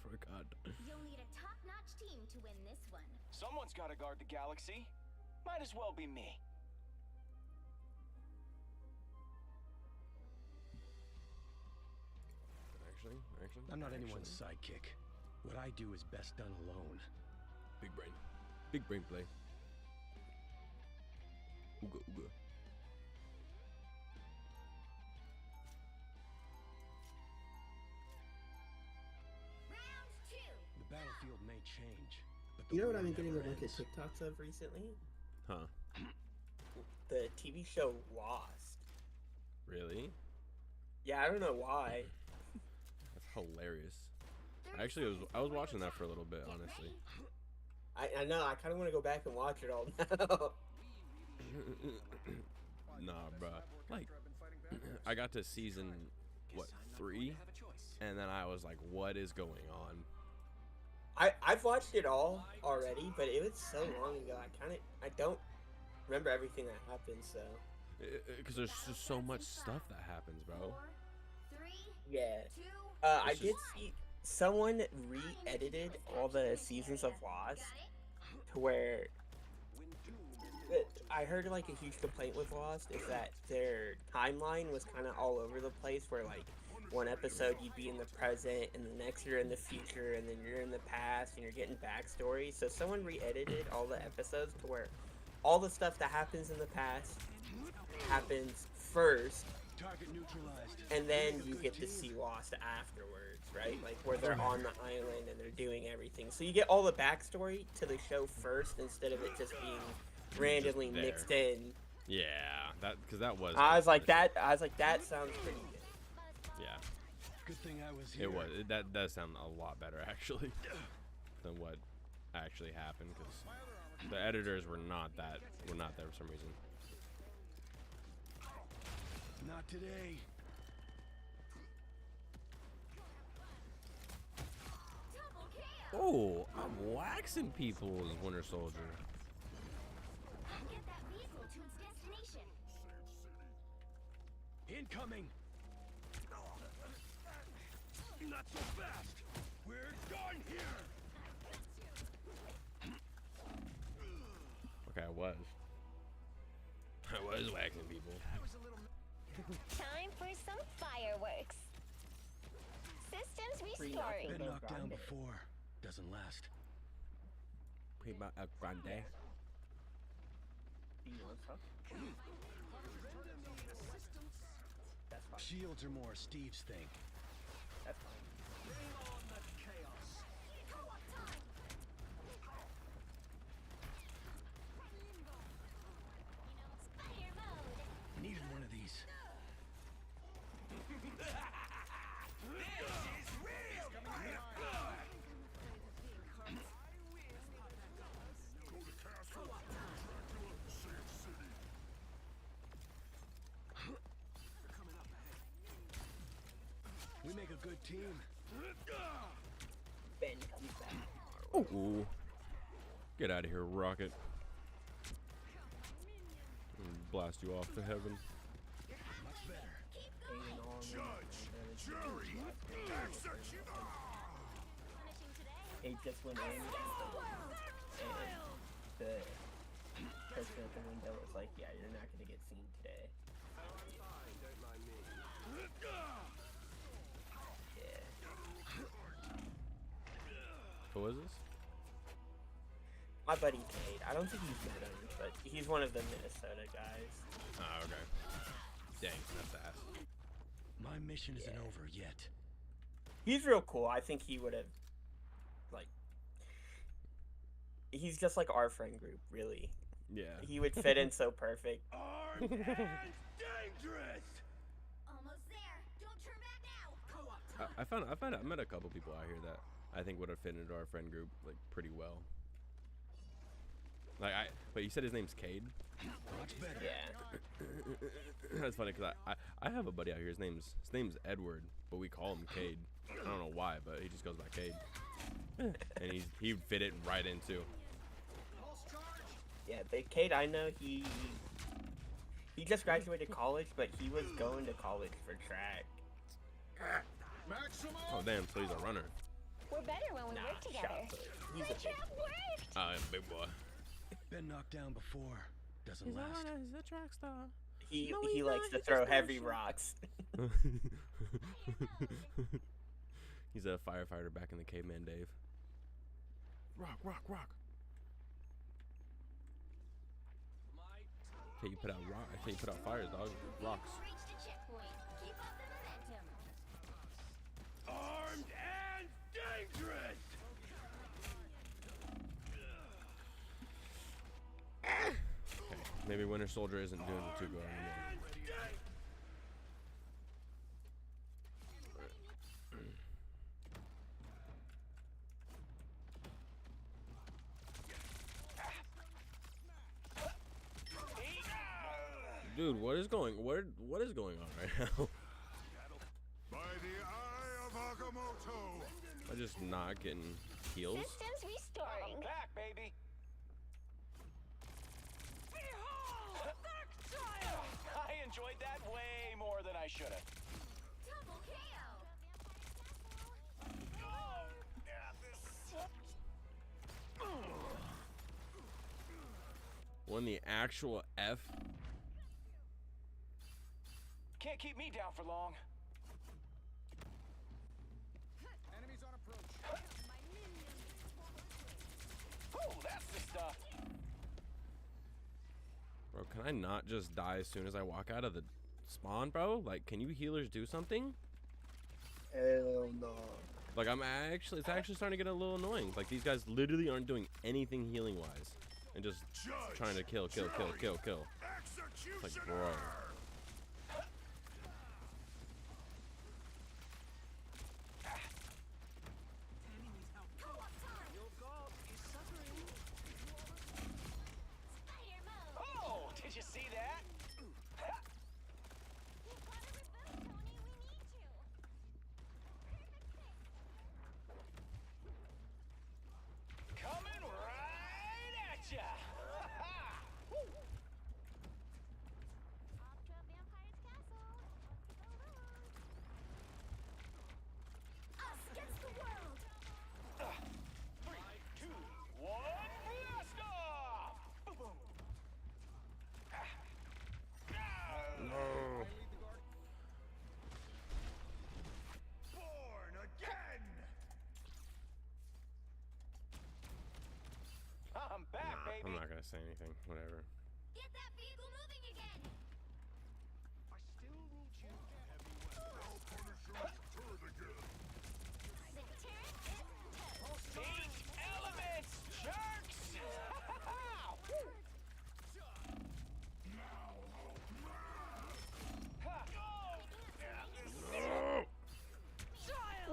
Forgot. You'll need a top-notch team to win this one. Someone's got to guard the galaxy. Might as well be me. Actually. I'm not anyone's actually. sidekick. What I do is best done alone. Big brain. Big brain play. Ooga ooga. Round 2. The battlefield may change, but the You know what war I've been getting never a bunch of ends. TikToks of recently? Huh. The TV show Lost. Really? Yeah, I don't know why. That's hilarious. Actually, I was watching that for a little bit, honestly. I know. I kind of want to go back and watch it all now. Nah, bruh. Like, I got to season, what, 3? And then I was like, what is going on? I've watched it all already, but it was so long ago. I don't remember everything that happened. So Because there's just so much stuff that happens, bro. 4, 3, yeah, 2. I It's did just- see someone re-edited all the seasons of Lost to where I heard like a huge complaint with Lost is that their timeline was kind of all over the place. Where like one episode you'd be in the present, and the next you're in the future, and then you're in the past, and you're getting backstory. So someone re-edited all the episodes to where all the stuff that happens in the past happens first, Target neutralized. and then Make a you good get to team. see Lost afterwards, right? Like where they're on the island and they're doing everything. So you get all the backstory to the show first instead of it just being randomly there. mixed in. Yeah, because that was. I was like that sounds pretty good. Yeah, Good thing I was here. it was. That does sound a lot better actually than what actually happened. Because the editors were not there for some reason. Not today. Double KO. Oh, I'm waxing people as Winter Soldier. Get that vehicle to its destination. Incoming. Not so fast. We're done here. Okay, I was waxing people. Time for some fireworks. Systems restoring. Been knocked down before. Doesn't last. Prima El Grande. That's fine. Shields are more Steve's thing. That's fine. Bring on the chaos. Fire mode. Needed one of these. Go to castle. Dracula, save city. We make a good team. Ben comes back. Ooh. Get out of here, Rocket. Blast you off to heaven. Much better. Hanging on. Judge, jury, executioner. He just went in, and the person at the window was like, "Yeah, you're not gonna get seen today." Yeah. Who was this? My buddy Cade. I don't think he's good at him, but he's one of the Minnesota guys. Oh, okay. Dang, that's ass. My mission isn't over yet. He's real cool. I think he would have, like, he's just like our friend group, really. Yeah. He would fit in so perfect. Armed and dangerous. Almost there. Don't turn back now. I met a couple people out here that I think would have fit into our friend group like pretty well. Like but you said his name's Cade? Much better. Yeah. That's funny because I have a buddy out here. His name's Edward, but we call him Cade. I don't know why, but he just goes by Cade. And he'd fit it right into. Yeah, the Cade I know, he just graduated college, but he was going to college for track. Oh damn, so he's a runner. We're better when we Nah, work together. shot put. He's a big. Trap worked! Oh, yeah, big boy. Been knocked down before. Doesn't last. He's a track star. He No, he he's likes not, to he's throw just heavy bullshit. rocks. He's a firefighter back in the caveman Dave. Rock, rock, rock. Okay, you put out rock. I tell you put out fires, dog. Rocks. Reached a checkpoint. Keep up the momentum. Armed and dangerous. Okay, maybe Winter Soldier isn't doing too good anymore. Dude, what is going on right now? By the eye of Agamotto. I'm just not getting heals. Systems restoring. Back, baby. I enjoyed that way more than I should have. Double KO. When the actual F. Can't keep me down for long. Enemies on approach. Oh, that's the stuff. Bro, can I not just die as soon as I walk out of the spawn, bro? Like, can you healers do something? Hell no. Like, it's actually starting to get a little annoying. Like, these guys literally aren't doing anything healing wise. And just trying to kill. It's like, bro. Oh, did you see that? Coming right at ya. Us against the world. 3, 2, 1, blast off! Boom, boom. No. Born again. I'm back, Nah, baby. I'm not gonna say anything. Whatever. Get that vehicle moving again. I still rule you. Now Punisher's turn again. Eight elements, jerks!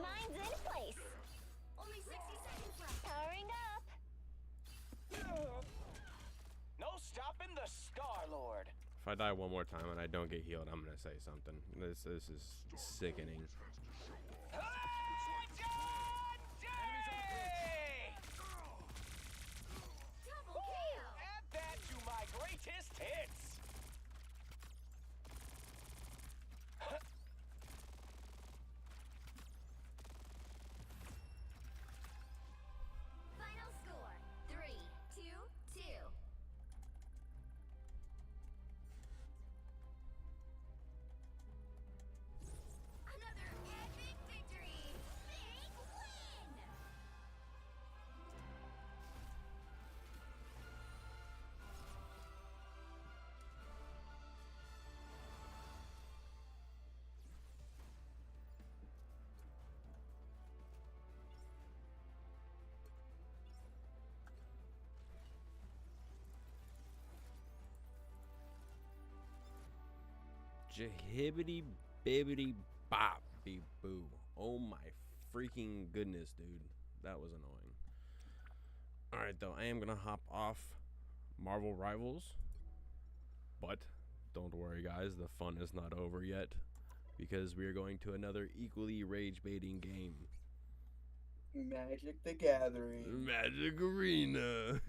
Mine's in place. Only 60 seconds left. Powering up. No stopping the Star-Lord. If I die one more time and I don't get healed, I'm gonna say something. This is sickening. Double KO. Add that to my greatest hits. Final score 3-2-2. Another Jahibbity bibbity bop beep boo. Oh my freaking goodness, dude. That was annoying. Alright, though, I am going to hop off Marvel Rivals. But don't worry, guys. The fun is not over yet. Because we are going to another equally rage-baiting game. Magic the Gathering. Magic Arena.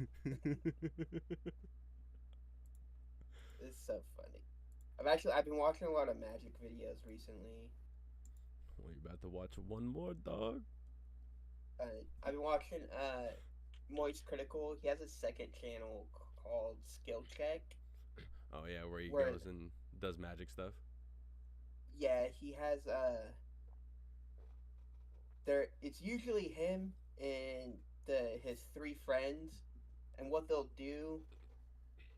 It's so funny. I've been watching a lot of Magic videos recently. Well, you about to watch one more, dog? I've been watching Moist Critical. He has a second channel called Skill Check. Oh yeah, where he goes and does magic stuff. Yeah, he has it's usually him and his 3 friends, and what they'll do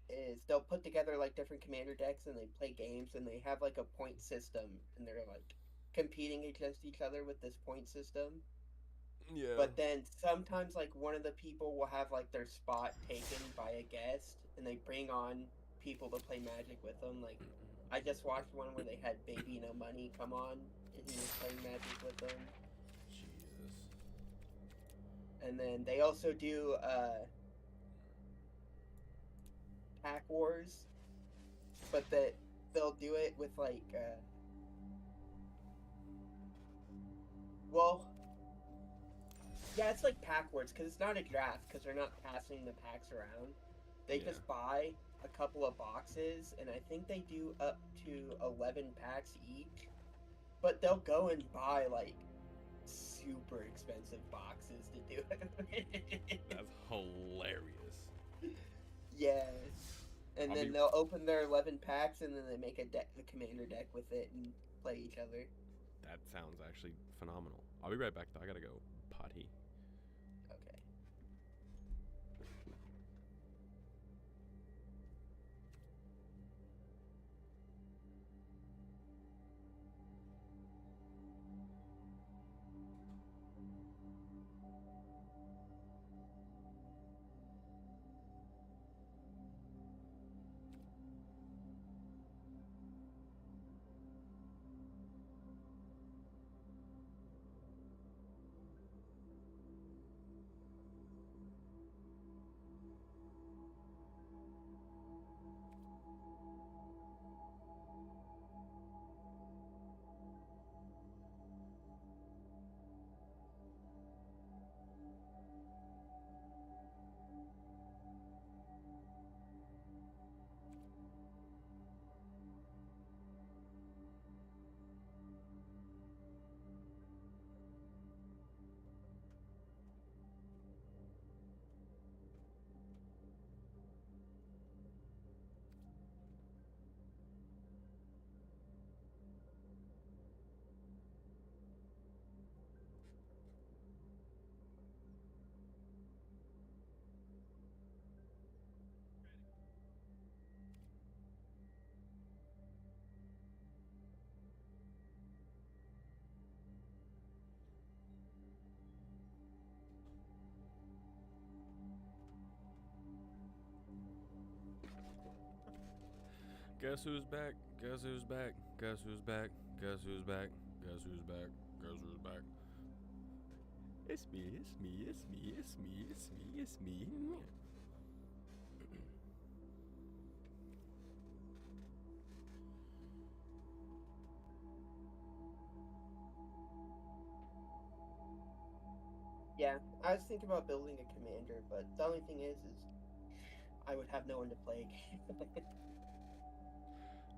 is they'll put together like different commander decks and they play games and they have like a point system and they're like competing against each other with this point system. Yeah. But then sometimes like one of the people will have like their spot taken by a guest and they bring on people to play Magic with them. Like I just watched one where they had Baby No Money come on and he was playing Magic with them. Jesus. And then they also do Pack Wars, but they'll do it with like yeah, it's like Pack Wars because it's not a draft because they're not passing the packs around. They just buy a couple of boxes, and I think they do up to 11 packs each. But they'll go and buy like super expensive boxes to do it. That's hilarious. Yeah. And I'll then be- they'll open their 11 packs, and then they make a commander deck with it and play each other. That sounds actually phenomenal. I'll be right back, though. I gotta go potty. Okay. Guess who's back? Guess who's back? Guess who's back? Guess who's back? Guess who's back? Guess who's back? It's me, it's me, it's me, it's me, it's me, it's me. Yeah, I was thinking about building a commander, but the only thing is I would have no one to play against.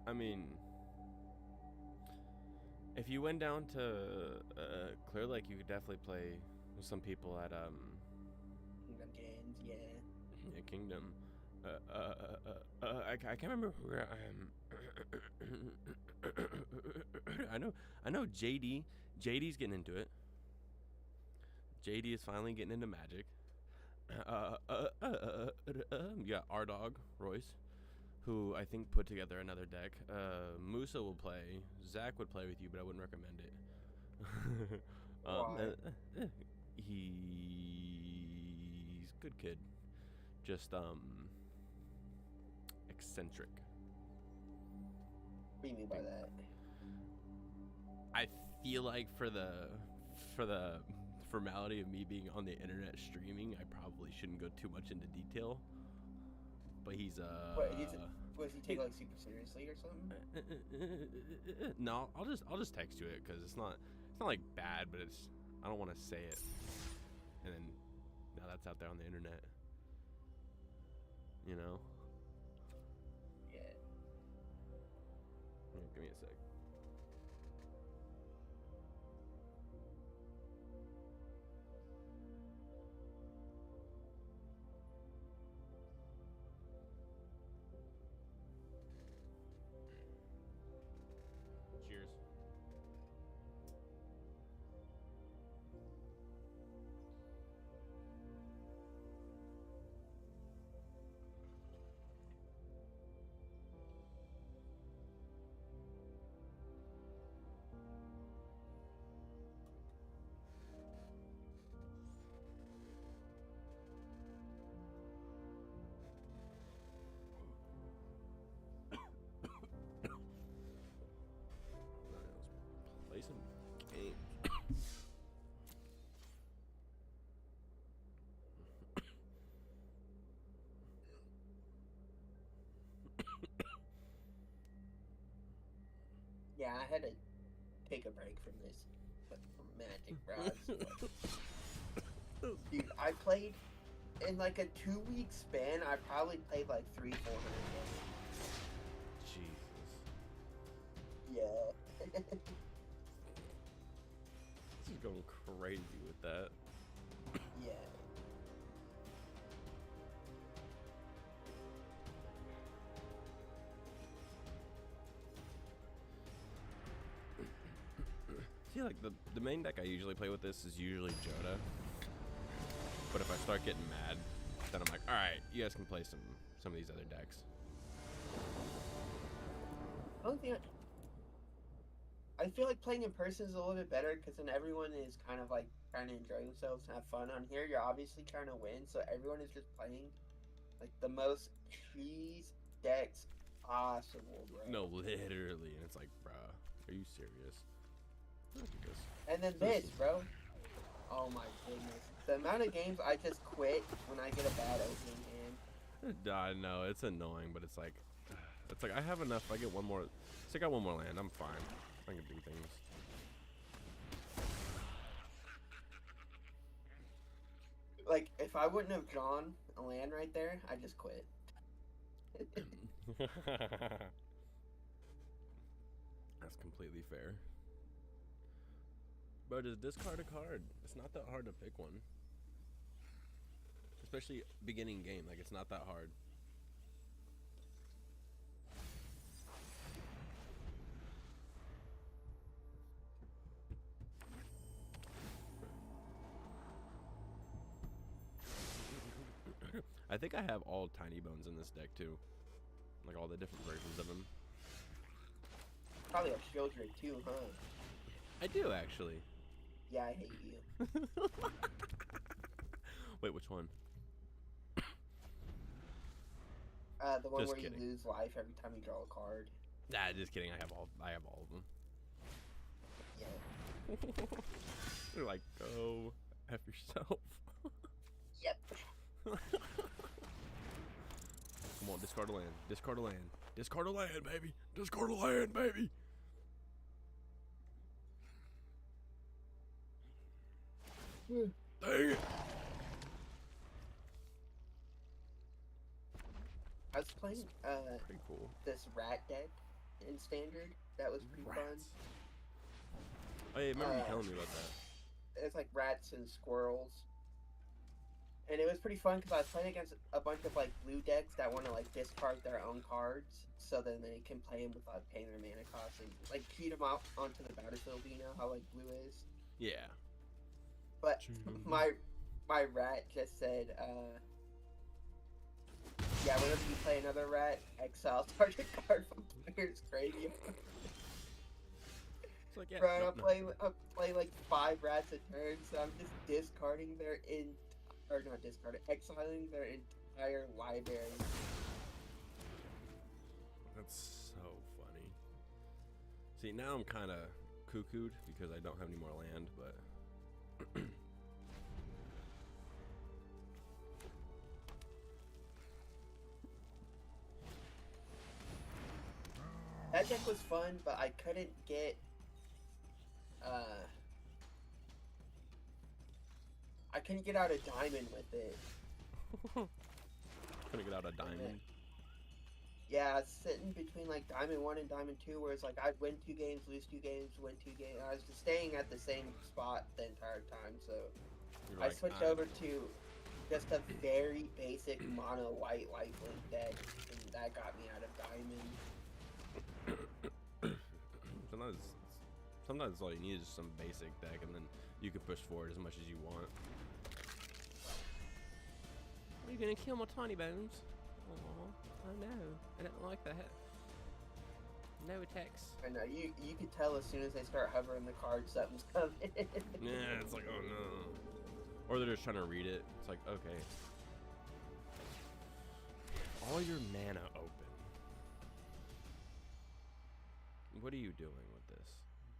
I mean, if you went down to Clear Lake, you could definitely play with some people at Kingdom Games, yeah. yeah, Kingdom. I can't remember where I know JD's getting into it. JD is finally getting into Magic. Yeah, our dog Royce, who I think put together another deck. Musa will play. Zach would play with you, but I wouldn't recommend it. Why? He's a good kid. Just eccentric. do you mean by that? I feel like for the formality of me being on the internet streaming, I probably shouldn't go too much into detail. But he's What, was he take like super seriously or something? No, I'll just text you it because it's not like bad, but it's I don't want to say it, and then now that's out there on the internet. You know. Yeah. Give me a sec. Cheers. Play some games. Yeah, I had to take a break from this from Magic, bro. Dude, I played in like a 2-week span. I probably played like 300-400 games. Jesus. Yeah. This is going crazy with that. Yeah. See, like the main deck I usually play with this is usually Joda. But if I start getting mad, then I'm like, all right, you guys can play some of these other decks. I feel like playing in person is a little bit better because then everyone is kind of like trying to enjoy themselves and have fun. On here, you're obviously trying to win, so everyone is just playing like the most cheese decks possible, bro. No, literally, and it's like, bruh, are you serious? Look at this. And then this, bro. Oh my goodness. The amount of games I just quit when I get a bad opening hand. I know it's annoying, but it's like I have enough. I get one more. So I got one more land. I'm fine. I can do things. Like if I wouldn't have drawn a land right there, I just quit. That's completely fair. Bro, just discard a card. It's not that hard to pick one. Especially beginning game. Like, it's not that hard. I think I have all Tiny Bones in this deck, too. Like, all the different versions of him. Probably have Shieldred too, huh? I do, actually. Yeah, I hate you. Wait, which one? The one Just where kidding. you lose life every time you draw a card. Nah, just kidding. I have all of them. Yeah. They're like, go F yourself. Yep. Come on, discard a land. Discard a land. Discard a land, baby. Discard a land, baby. Dang it. I was playing Pretty cool. this rat deck in standard. That was pretty fun. Rats. Oh, yeah, remember you telling me about that. It's like rats and squirrels. And it was pretty fun because I was playing against a bunch of like blue decks that want to like discard their own cards, so then they can play them without paying their mana cost and like cheat them out onto the battlefield. You know how like blue is. Yeah. But my rat just said, yeah, whenever you play another rat, exile target card from player's graveyard. It's like, yeah, Bro, no, I play like 5 rats a turn, so I'm just discarding their exiling their entire library. That's so funny. See, now I'm kind of cuckooed because I don't have any more land, but that deck was fun, but I couldn't get I couldn't get out a diamond with it. couldn't get out a diamond. Yeah, sitting between like Diamond 1 and Diamond 2, where it's like I'd win 2 games, lose 2 games, win 2 games. I was just staying at the same spot the entire time, so You're I like, switched over to just a very basic mono white lifelink deck, and that got me out of Diamond. Sometimes all you need is some basic deck, and then you can push forward as much as you want. Are you gonna kill my tiny bones? Oh no, I don't like that. No attacks. I know you could tell as soon as they start hovering the card, something's coming. Yeah, it's like, oh no. Or they're just trying to read it. It's like, okay. All your mana open. What are you doing with this?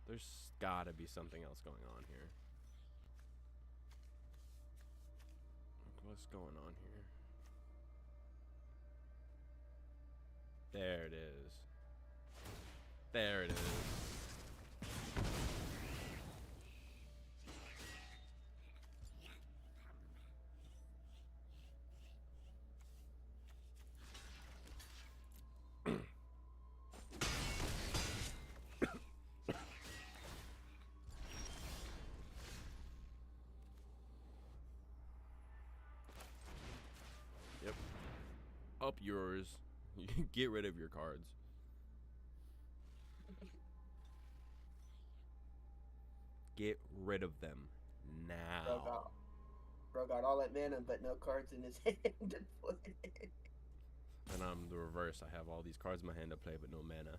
There's gotta be something else going on here. What's going on here? There it is. There it is. Yep. Up yours. You can get rid of your cards. Get rid of them now. Bro got all that mana, but no cards in his hand to play. And I'm the reverse. I have all these cards in my hand to play, but no mana.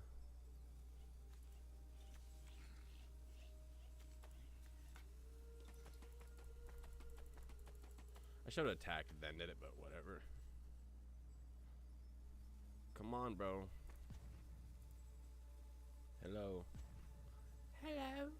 I should have attacked and then did it, but whatever. Come on, bro. Hello. Hello.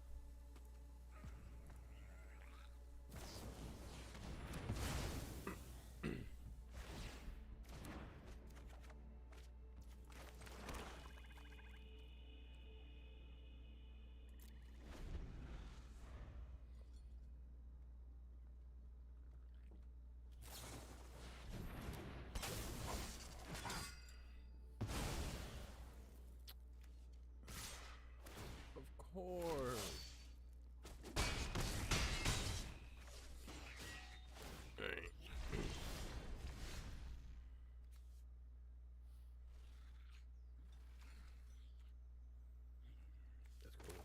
Of course. That's cool.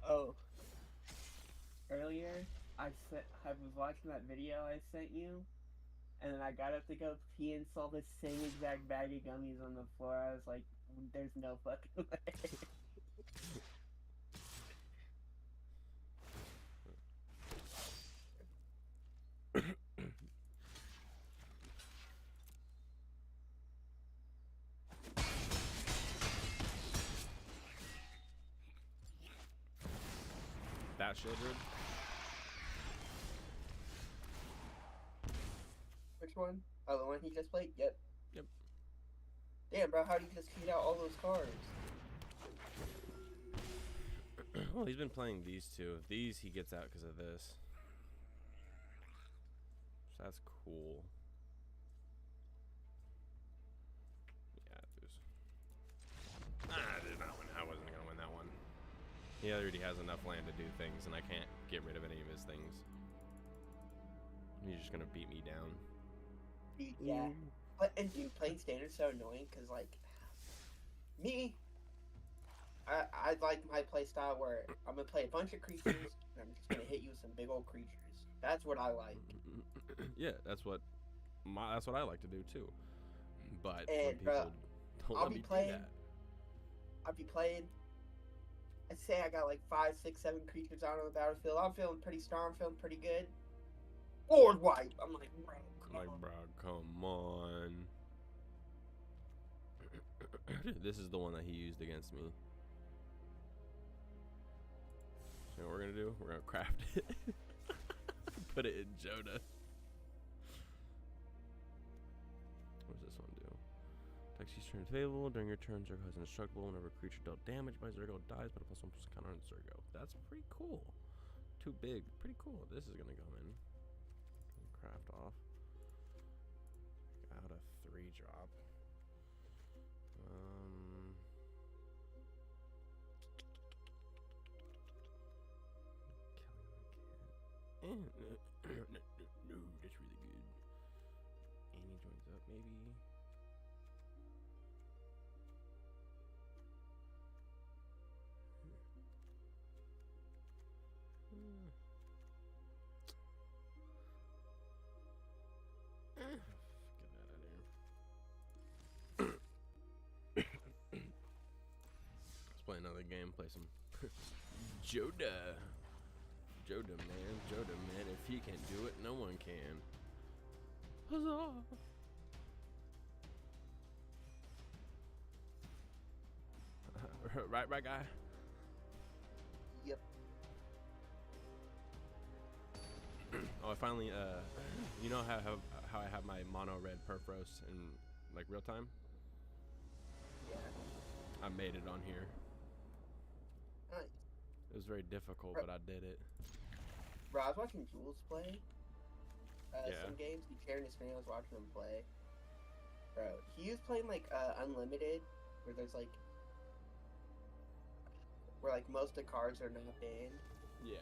Oh. Earlier, I was watching that video I sent you, and then I got up to go pee and saw the same exact bag of gummies on the floor. I was like, there's no fucking way. That Shildred? Which one? Oh, the one he just played? Yep. Yep. Damn, bro, how do you just feed out all those cards? Well, he's been playing these two. These he gets out because of this. So that's cool. Yeah, there's... I did not win. I wasn't going to win that one. He already has enough land to do things, and I can't get rid of any of his things. He's just going to beat me down. Yeah. But, and dude, playing Standard's so annoying, because, like, me, I like my play style where I'm going to play a bunch of creatures, and I'm just going to hit you with some big old creatures. That's what I like. Yeah, that's what I like to do, too. But And, when people don't I'll let be me playing, do that. I'll be playing, I'd say I got like 5, 6, 7 creatures out on the battlefield. I'm feeling pretty strong. I'm feeling pretty good. Board wipe. I'm like, bro, Like, bro, come on. This is the one that he used against me. So what we're gonna do? We're gonna craft it. Put it in Joda. What does this one do? Attacks each turn available. During your turn, Zergo has indestructible. Whenever a creature dealt damage by Zergo dies, but a +1/+1 counter on Zergo. That's pretty cool. Too big. Pretty cool. This is gonna go in. Craft off. Out a 3-drop. No, that's really good. Annie joins up, maybe. Get that out of here. Let's play another game. Play some Joda. Joda, man. Joda, man. If he can do it, no one can. Huzzah! Right, guy? Yep. Oh, I finally, you know how I have my mono red Perfros in, like, real time? Yeah. I made it on here. Nice. It was very difficult, but I did it. Bro, I was watching Jules play. Yeah. Some games, he shared his screen, I was watching him play. Bro, he was playing, like, Unlimited, where there's, like, where, like, most of the cards are not banned. Yeah.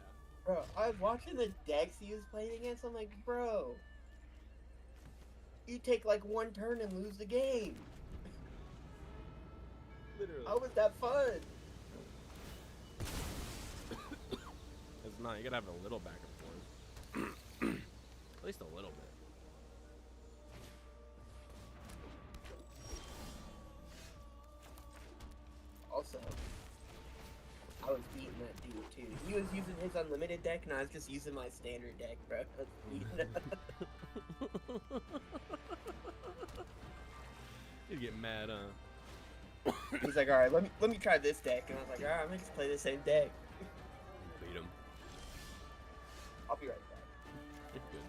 Bro, I was watching the decks he was playing against, I'm like, bro, you take, like, one turn and lose the game. Literally. How was that fun? It's not. You gotta have a little back and forth. At least a little bit. Also, I was beating that dude too. He was using his unlimited deck, and I was just using my standard deck, bro. I was beating him. You get mad, He's like, all right, let me try this deck, and I was like, all right, I'm gonna just play the same deck. Beat him. I'll be right back. You're good.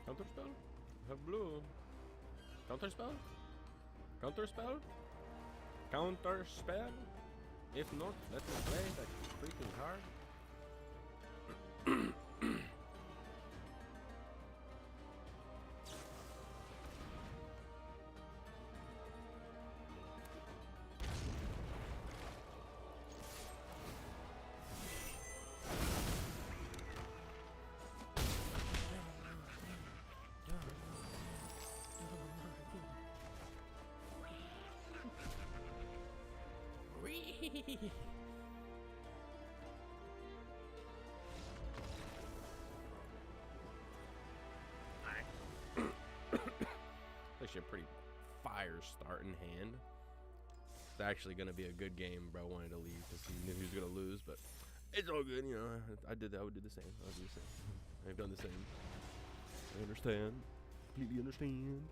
Counter spell? Have blue. Counter spell? Counter spell? Counter spell? If not, let me play that freaking card. Actually a pretty fire start in hand. It's actually gonna be a good game, bro. Wanted to leave because he knew he was gonna lose, but it's all good, you know. I would do the same. I would do the same. I've done the same. I understand. Completely understand.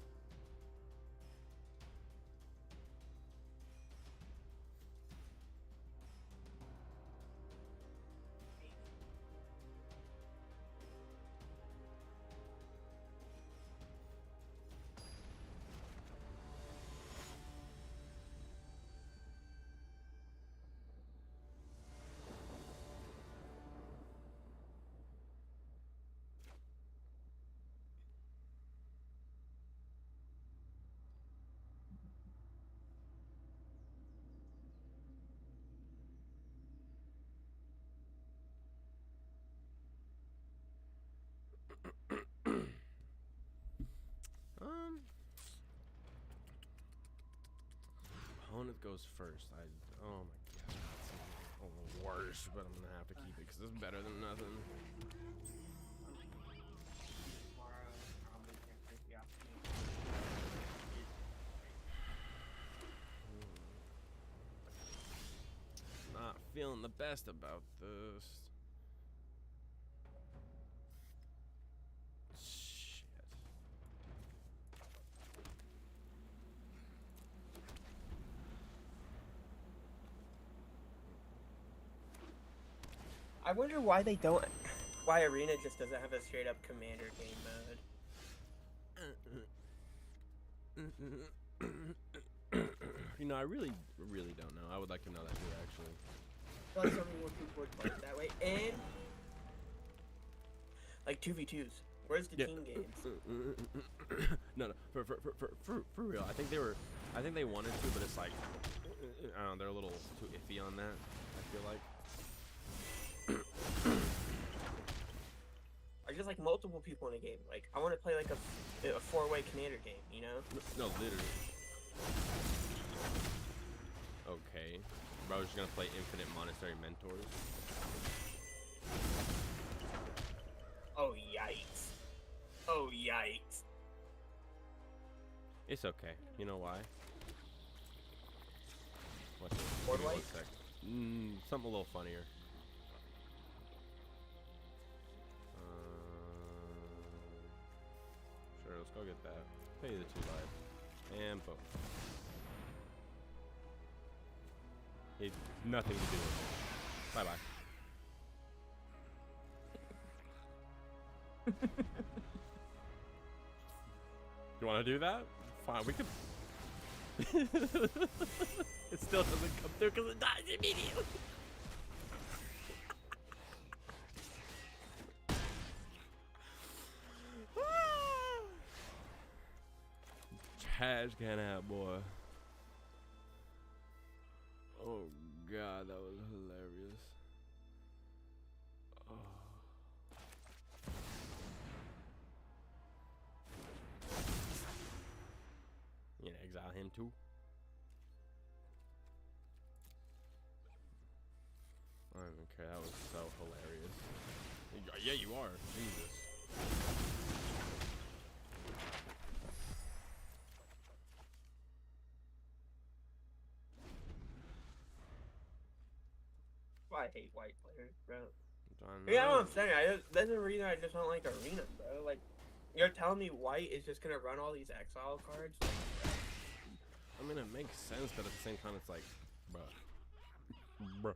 Opponent goes first. Oh my god. worse, but I'm gonna have to keep it because it's better than nothing. Tomorrow, I'll be next week. Yeah. Not feeling the best about this. Shit. I wonder why they don't. Why Arena just doesn't have a straight up commander game mode. You know, I really don't know. I would like to know that too, actually. I feel like so many more people would play it that way. And like 2v2s. Where's the team games? No, for real. I think they wanted to, but it's like, I don't know, they're a little too iffy on that, I feel like. Or just like multiple people in a game. Like I want to play like a 4-way commander game, you know? No, literally. Okay. Bro, just gonna play infinite monastery mentors. Oh yikes. Oh yikes. It's okay. You know why? What's it? Board Give me one wipe? sec. Something a little funnier. Sure, let's go get that. Pay the 2 life. And boom. It nothing to do with it. Bye bye. You want to do that? Fine, we could. It still doesn't come through because it dies immediately. Trash can out, boy. Oh god, that was hilarious. Oh. You gonna exile him too? I don't even care. That was so hilarious. Yeah, you are. Jesus. I hate white players, bro. I Yeah, know. I'm saying. That's the reason I just don't like Arena, bro. Like, you're telling me white is just gonna run all these exile cards? I mean, it makes sense, but at the same time, it's like, bruh. Bruh.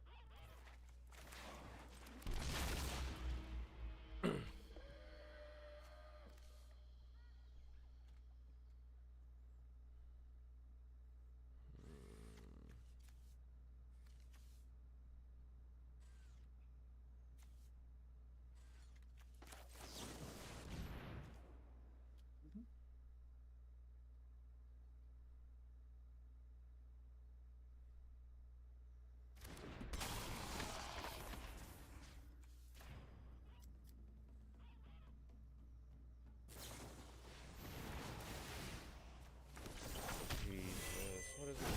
Jesus, what is this?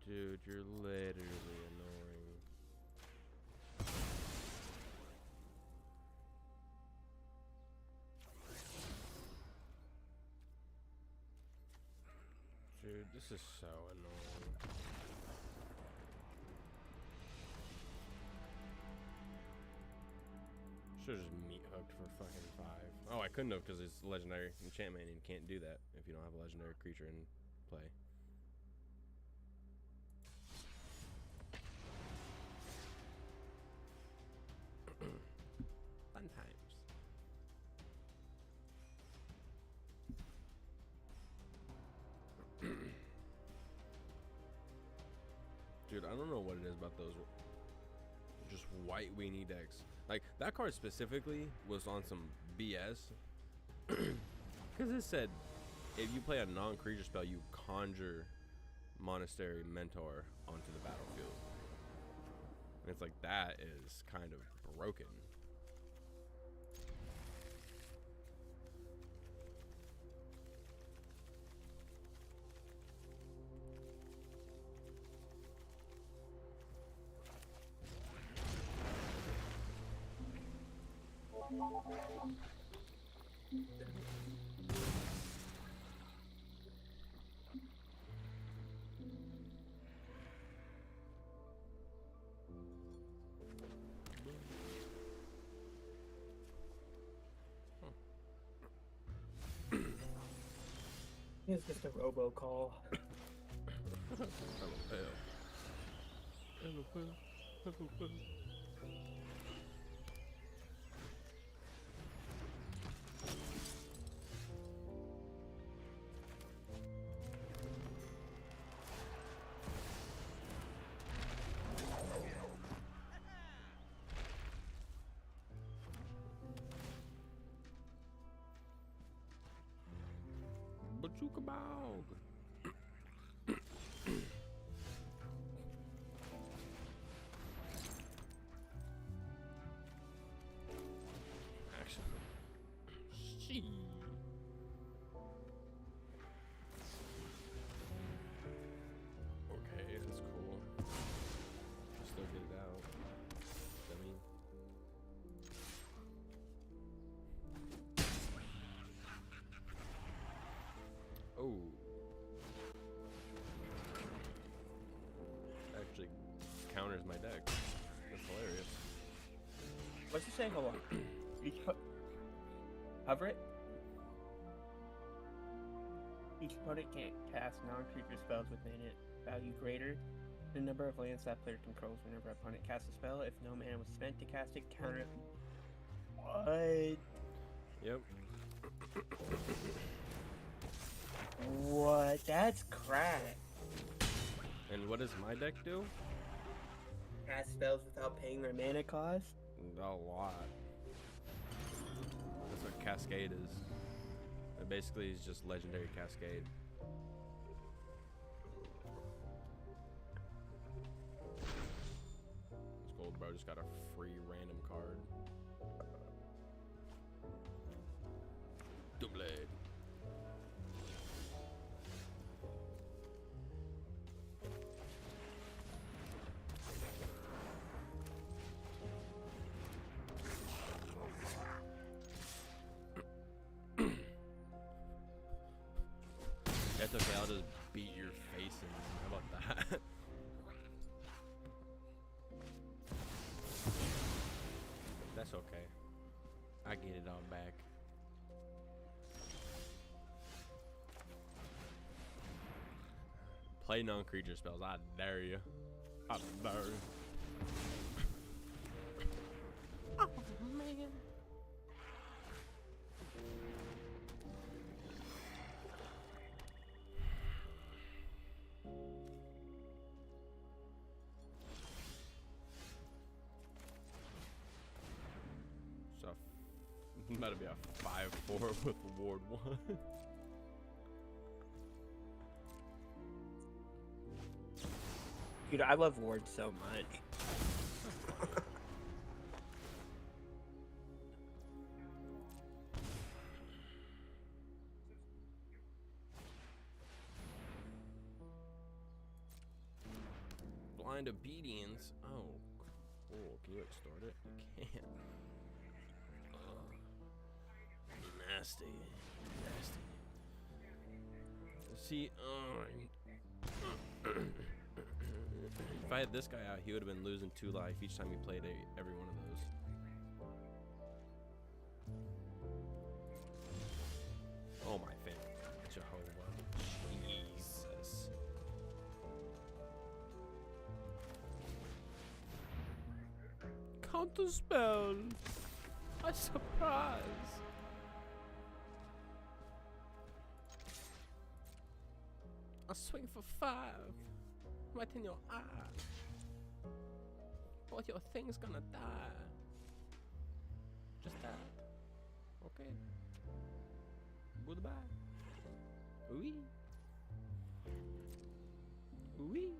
Dude, you're literally annoying. Dude, this is so annoying. Should've just meat hooked for fucking 5. Oh, I couldn't have because it's legendary enchantment and you can't do that if you don't have a legendary creature in play. Fun times. Dude, I don't know what it is about those just white weenie decks. Like, that card specifically was on some BS. Because it said, if you play a non-creature spell, you conjure Monastery Mentor onto the battlefield. And it's like, that is kind of broken. It's just a robocall. Bazooka Bog. Action. She. Okay, that's cool. Still get it out. I mean. Oh. Actually counters my deck. That's hilarious. What's it say? Hold on. Cover it. Each opponent can't cast non-creature spells with mana value greater than the number of lands that player controls whenever opponent casts a spell. If no mana was spent to cast it, counter it. What? Yep. What? That's crap. And what does my deck do? Cast spells without paying their mana cost? A lot. That's what Cascade is. It basically is just legendary Cascade. This gold bro just got a free random card. Double. That's okay, I'll just beat your face in. How about that? That's okay. I get it all back. Play non-creature spells. I dare you. I dare you. Oh man. So, about to be a 5-4 with Ward 1. Dude, I love Ward so much. Blind Obedience. Oh, cool. Can you extort it? You can't. Nasty. Nasty. See, if I had this guy out, he would have been losing 2 life each time he played every one of those. Oh my thing. Jehovah. Jesus. Counter spell. A surprise. A swing for 5. Right in your eye. But your thing's gonna die. Just that. Okay. Goodbye. Oui. Oui.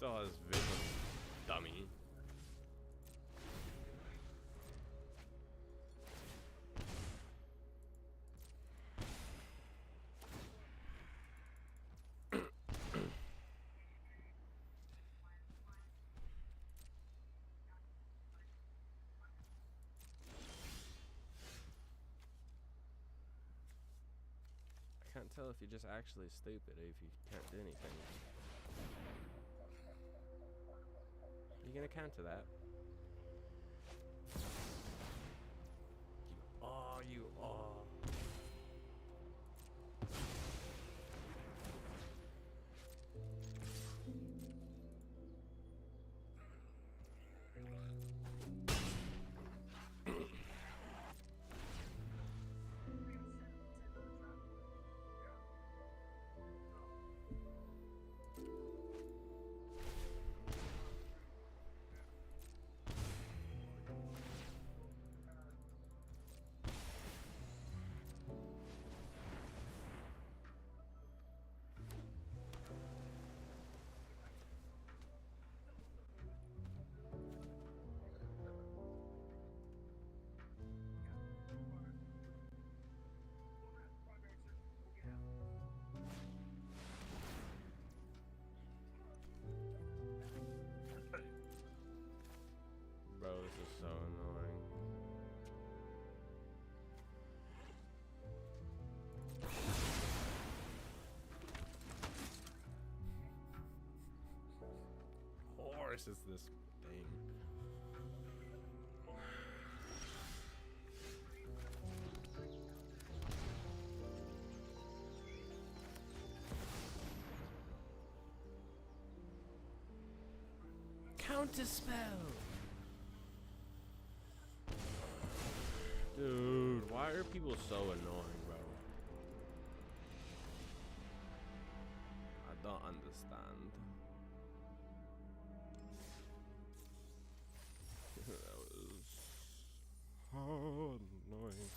still has vision, dummy. I can't tell if you're just actually stupid or if you can't do anything. You gonna counter that? You are. Bro, this is so annoying. Horse is this thing. Counter spell. Dude, why are people so annoying, bro? I don't understand. That was so annoying.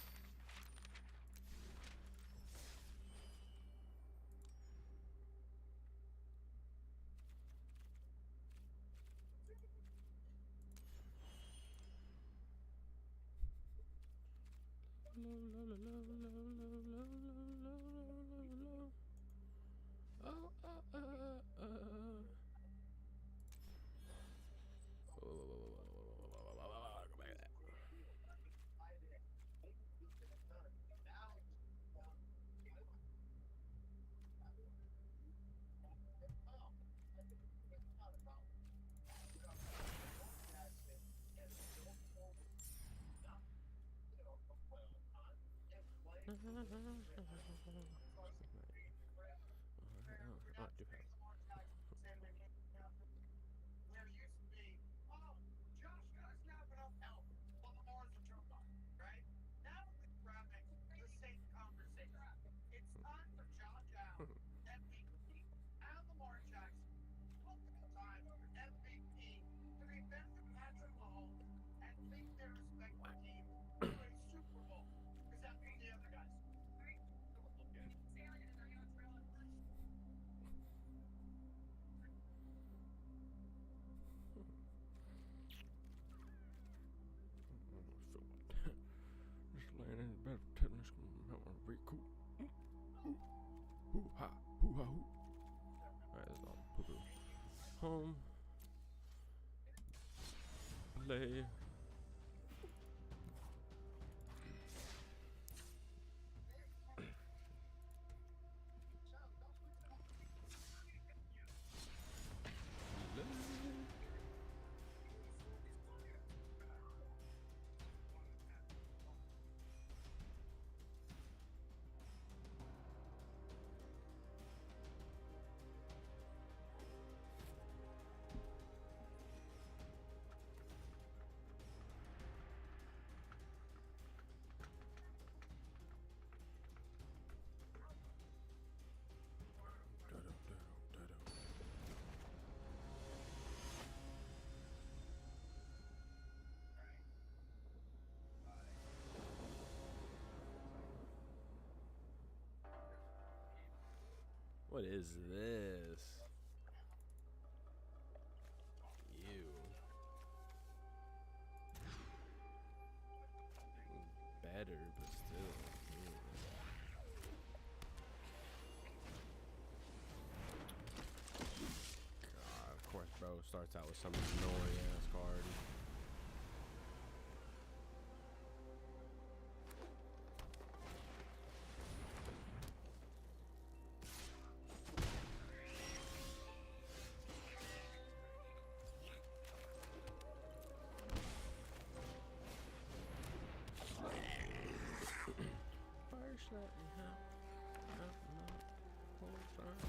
There used to be, oh, Josh doesn't have enough help. Well, the Mars are turned on, right? Now we're having the same conversation. It's time for John Down, MVP, and Lamar Jackson. Look at the time for MVP to be better than Patrick Mahomes and lead their respective teams to a Super Bowl. Because that's what the other guys do. Don't look at it. Just laying in bed, tennis, that one pretty cool. Hoo ha, hoo ha hoo. Alright, that's all. Poo poo. Home. Play. What is this? starts out with some annoying ass card. First, let me have whole time.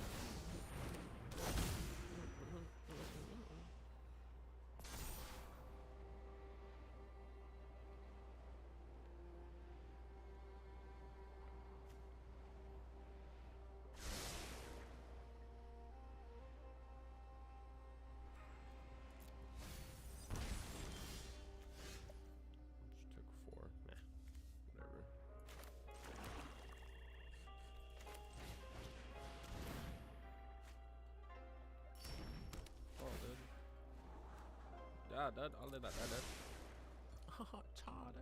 Just took 4. Nah, whatever. Oh, dude. Yeah, dude. I'll leave that there, dude. Oh, Todd.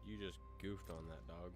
You just goofed on that, dog.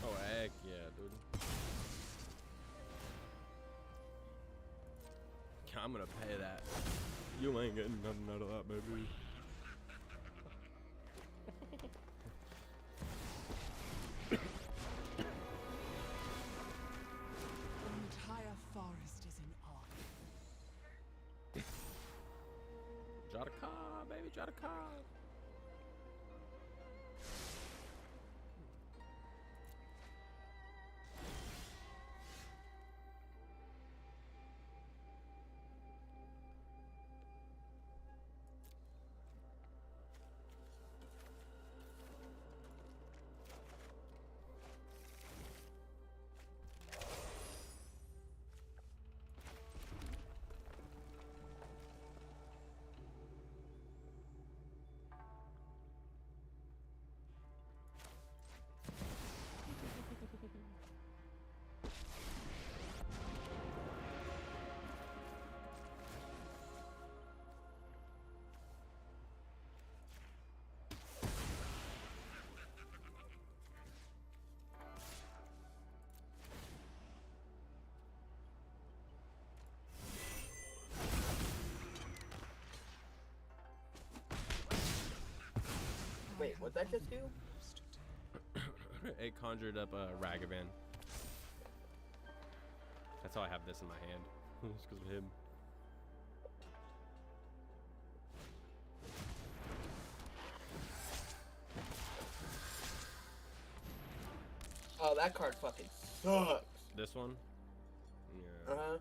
Oh, heck yeah, dude. I'm gonna pay that. You ain't getting nothing out of that, baby. The entire forest is in awe. Jadaka, baby, Jadaka. Wait, what'd that just do? It conjured up a Ragavan. That's how I have this in my hand. It's because of him. Oh, that card fucking sucks. This one? Yeah. Uh-huh.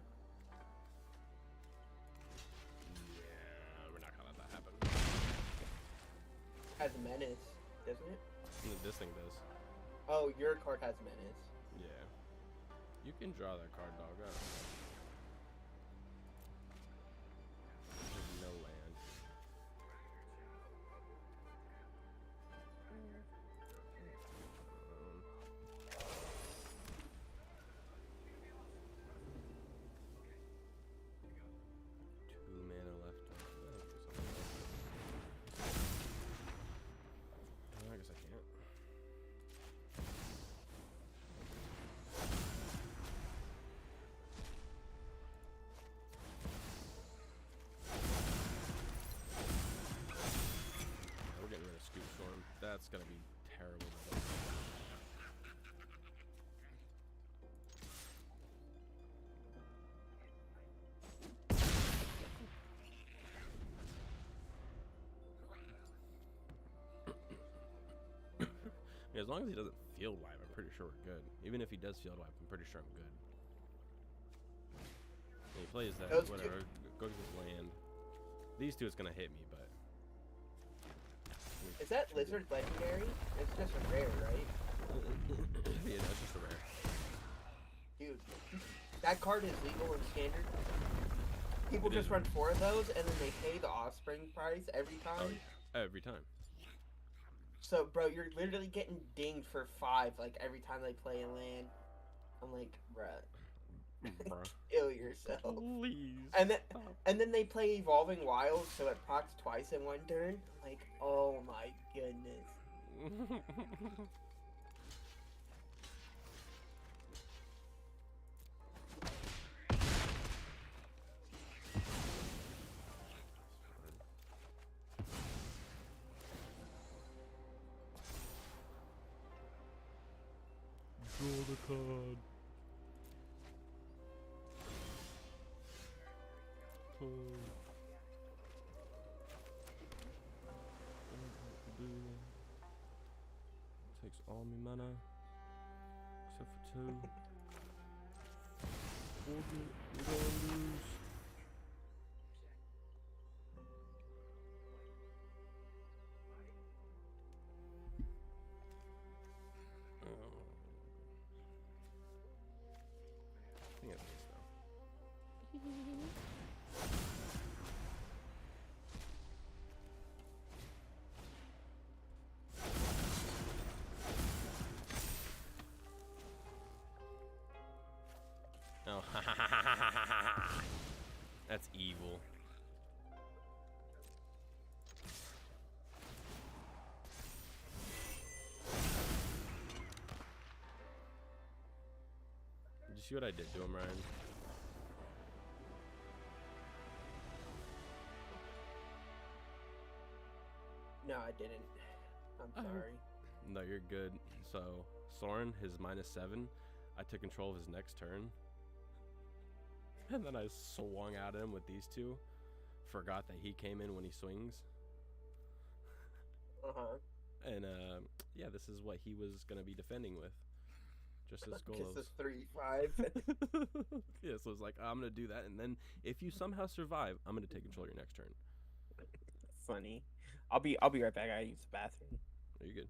Yeah, we're not gonna let that happen. Has menace, doesn't it? This thing does. Oh, your card has menace. Yeah. You can draw that card, dog. I don't care. There's no land. Two mana left. I guess I can't. storm. That's gonna be terrible. Yeah, as long as he doesn't field wipe, I'm pretty sure we're good. Even if he does field wipe, I'm pretty sure I'm good. And he plays that, Those whatever. Go to his land. These two, it's gonna hit me, but. Is that lizard legendary? It's just a rare, right? Yeah, that's just a rare. Dude, that card is legal in standard. People It just is. run 4 of those, and then they pay the offspring price every time. Oh, yeah. Every time. So, bro, you're literally getting dinged for 5, like, every time they play a land. I'm like, bruh. Bruh. Kill yourself. Please. And then they play Evolving Wilds, so it procs twice in one turn. I'm like, oh my goodness. Draw the card. Takes all my mana except for 2. We're gonna lose. I think that's this though. Oh, that's evil. Did you see what I did to him, Ryan? No, I didn't. I'm sorry. No, you're good. So, Soren, his -7, I took control of his next turn. And then I swung at him with these two. Forgot that he came in when he swings. Uh-huh. And, yeah, this is what he was going to be defending with. Just his Just Golos. a 3/5. Yeah, so it's like, I'm going to do that. And then if you somehow survive, I'm going to take control of your next turn. Funny. I'll be right back. I use the bathroom. Are you good?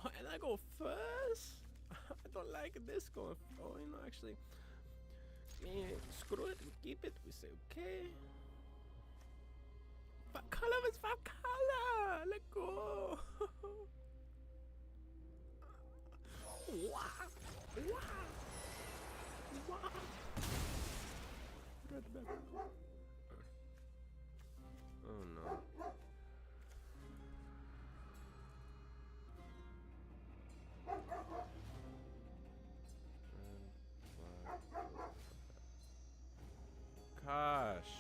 Oh, and I go first? I don't like this going. Oh, you know, actually, screw it and keep it. We say okay. Valkala is Valkala. Let go. Wow. Wow. Wow. Right back. Oh no. Gosh.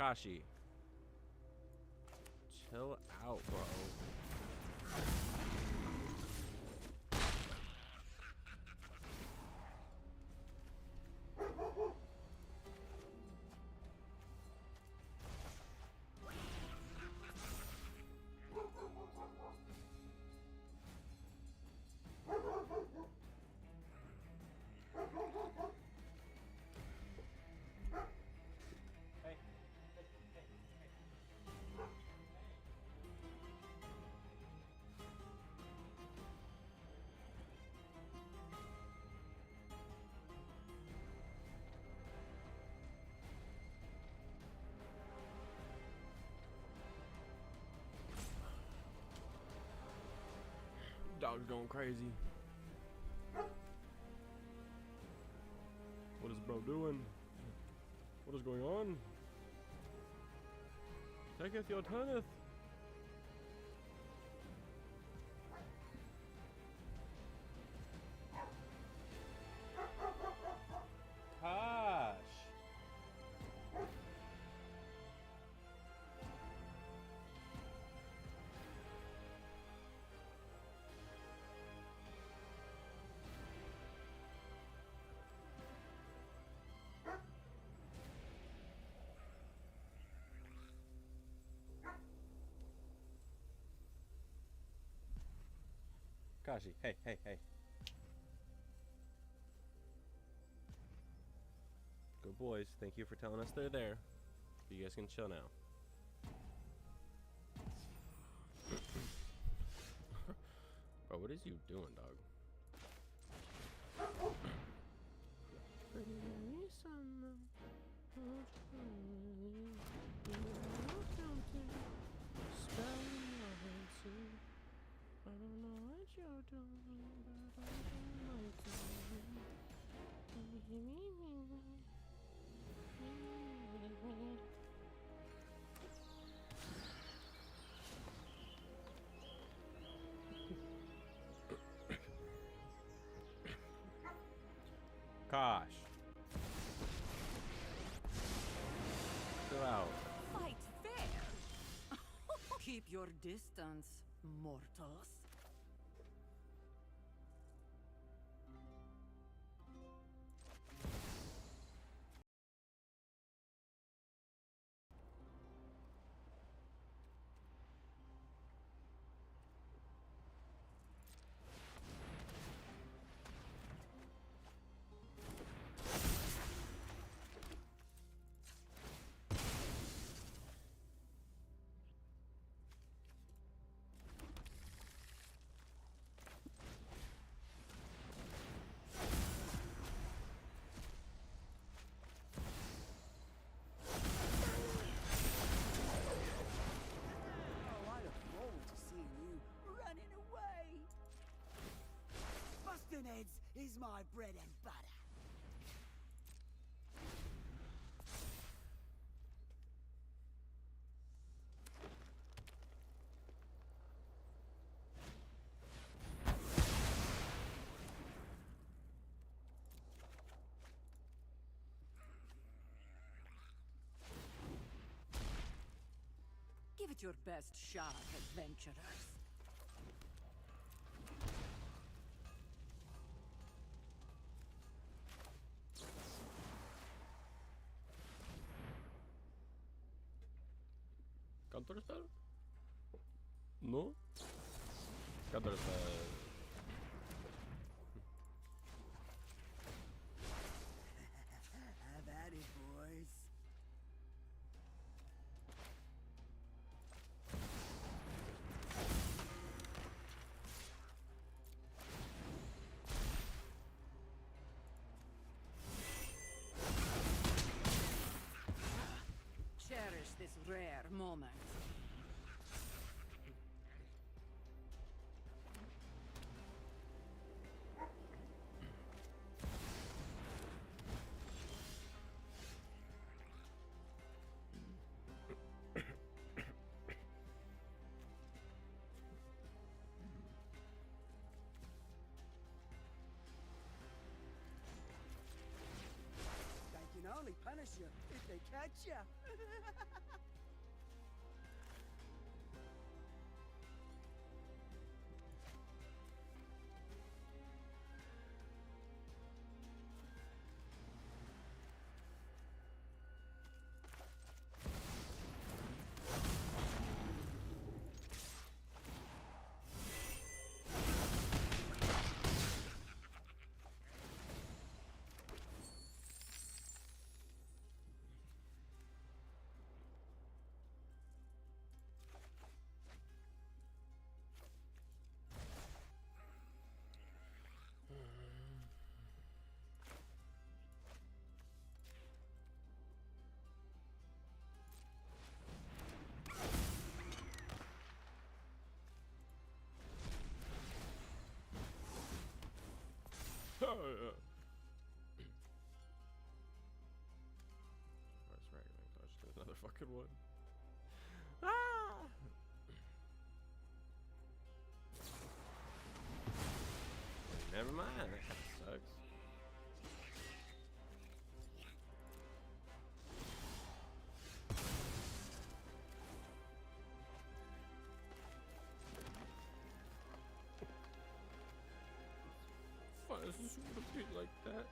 Kashi. Chill out, bro. Dog's going crazy. What is bro doing? What is going on? Taketh your turneth. Gosh. Kashi, hey, hey, hey. Good boys. Thank you for telling us they're there. You guys can chill now. Bro, what is you doing, dog? I don't know what you're doing, but I don't like Gosh. Chill out. Fight fair. Keep your distance, mortals. Heads is my bread and butter. Give it your best shot, adventurers. ¿Counterspell? No. Counterspell. Have at it, boys. Cherish this rare moment. They can only punish you if they catch you. fucking one. Ah! Never mind. That kind of sucks. Why does this want to be like that?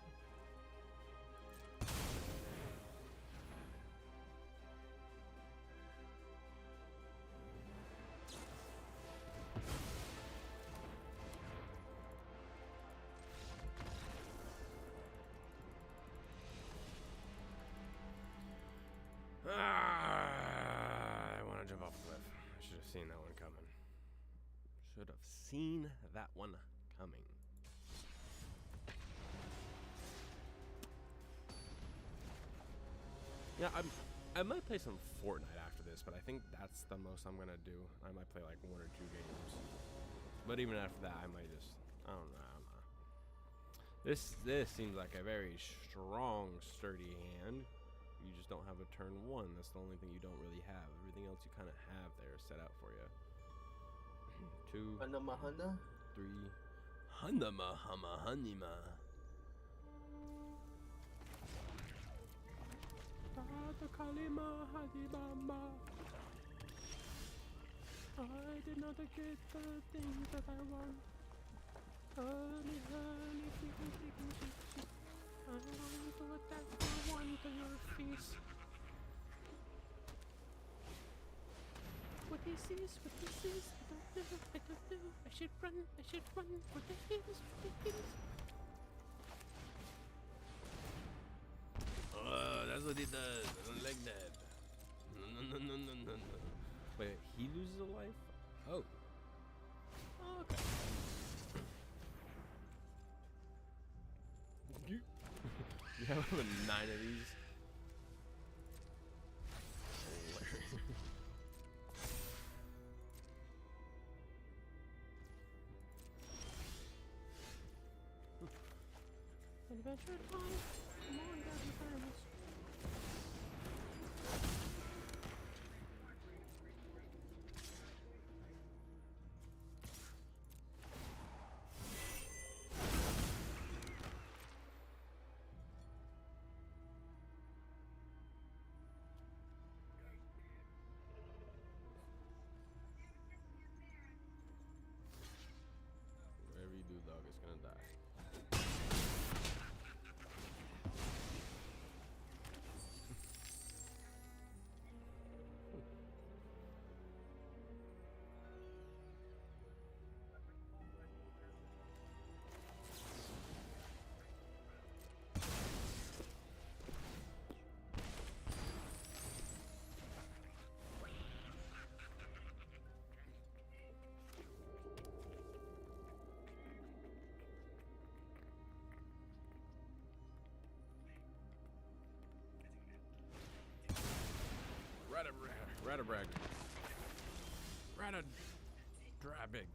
I want to jump off a cliff. I should have seen that one coming. Should have seen that one coming. Yeah, I might play some Fortnite after this, but I think that's the most I'm gonna do. I might play like 1 or 2 games. But even after that, I might just, I don't know. This seems like a very strong, sturdy hand. You just don't have a turn 1. That's the only thing you don't really have. Everything else you kind of have there set out for you. 2, Hunda mahunda? 3. Hunda mahama hanima. Kalima hadibama. I did not get the things that I want. Honey, honey, chicken, chicken, chicken. I want to attack the one to your face. What this is, I don't know. I should run, what the hills. That's what he does. I don't like that. No. Wait, he loses a life? Oh. Okay. You have 9 of these. Adventure time. Come on, guys, you friends. Whatever you do, dog, it's gonna die. Ratabrag. Ratadrabig.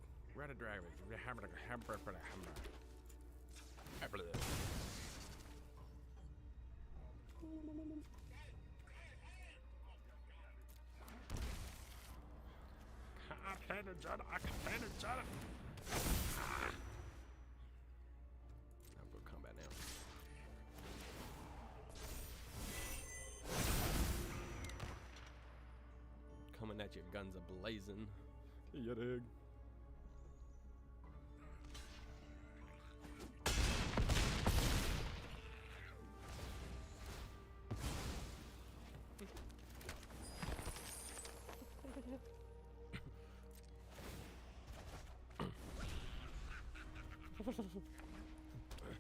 I'll go combat now. Coming at you, guns a-blazing. Ya dig.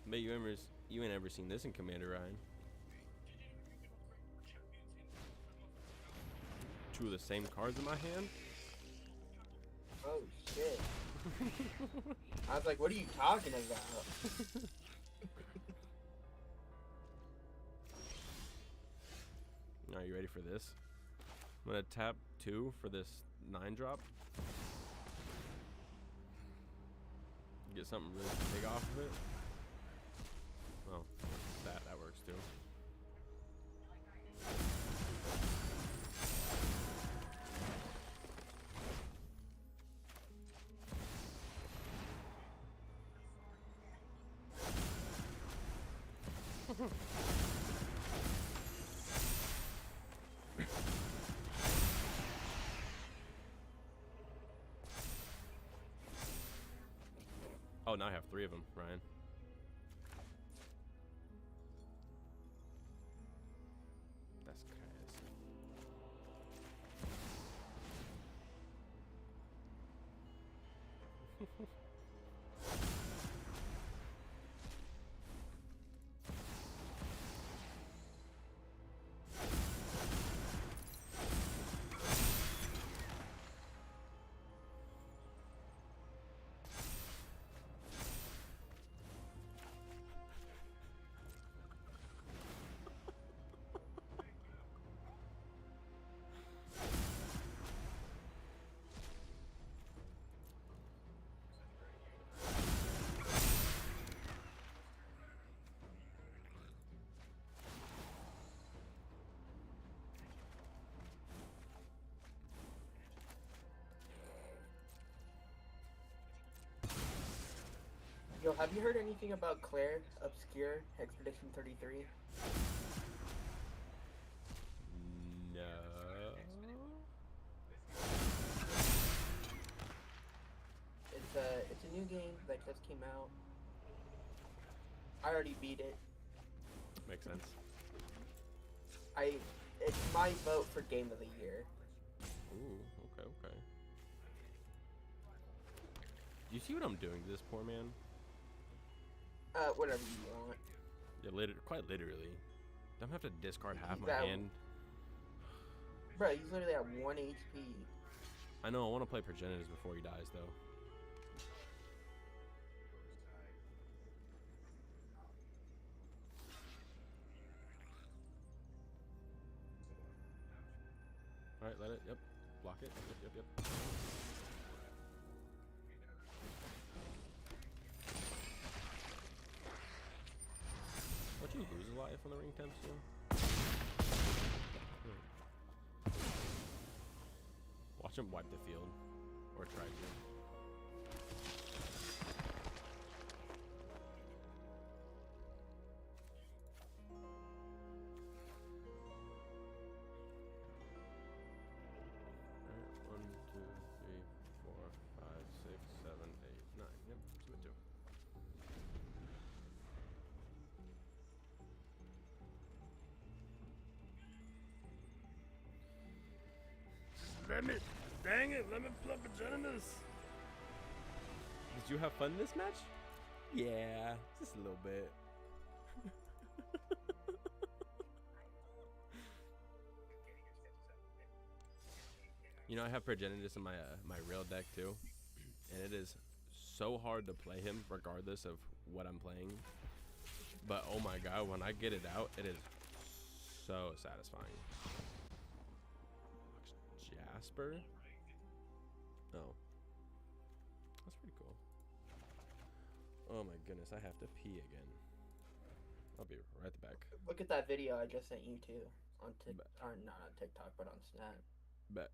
But you ain't ever seen this in Commander Ryan. 2 of the same cards in my hand. Oh shit. I was like, what are you talking about? Are you ready for this? I'm gonna tap 2 for this 9-drop. Get something really big off of it. Well, that works too. Oh, now I have 3 of them, Ryan. That's crazy. Yo, have you heard anything about Claire Obscure Expedition 33? No. It's a new game that just came out. I already beat it. Makes sense. It's my vote for Game of the Year. Ooh, okay, okay. Do you see what I'm doing to this poor man? Whatever you want. Yeah, quite literally. I'm gonna have to discard half He's my at- hand. Bro, he's literally at 1 HP. I know, I want to play Progenitus before he dies, though. Alright, let it, yep. Block it, yep. Don't you lose a life on the ring temps too? Watch him wipe the field. Or try to. Alright, 1, 2, 3, 4, 5, 6, 7, 8, 9. Yep, submit 2. Dang it, let me play Progenitus. Did you have fun in this match? Yeah, just a little bit. You know, I have Progenitus in my my real deck too, and it is so hard to play him regardless of what I'm playing. But oh my god, when I get it out, it is so satisfying. Jasper? Oh. That's pretty cool. Oh my goodness, I have to pee again. I'll be right back. Look at that video I just sent you too. On or not on TikTok, but on Snap. Bet.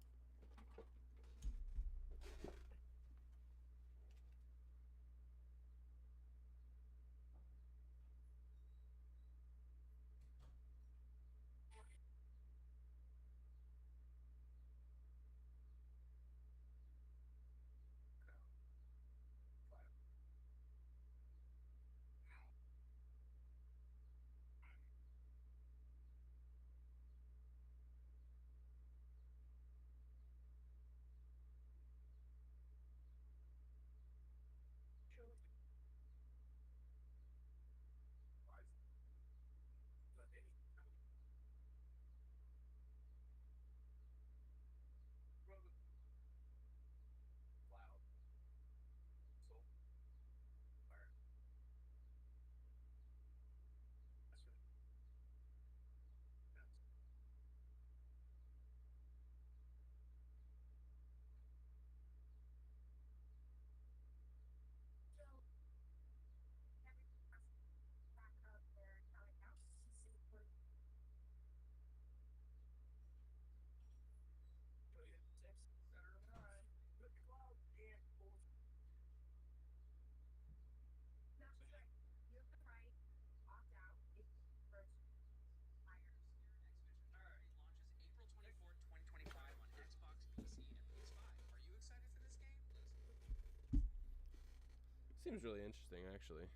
Seems really interesting, actually.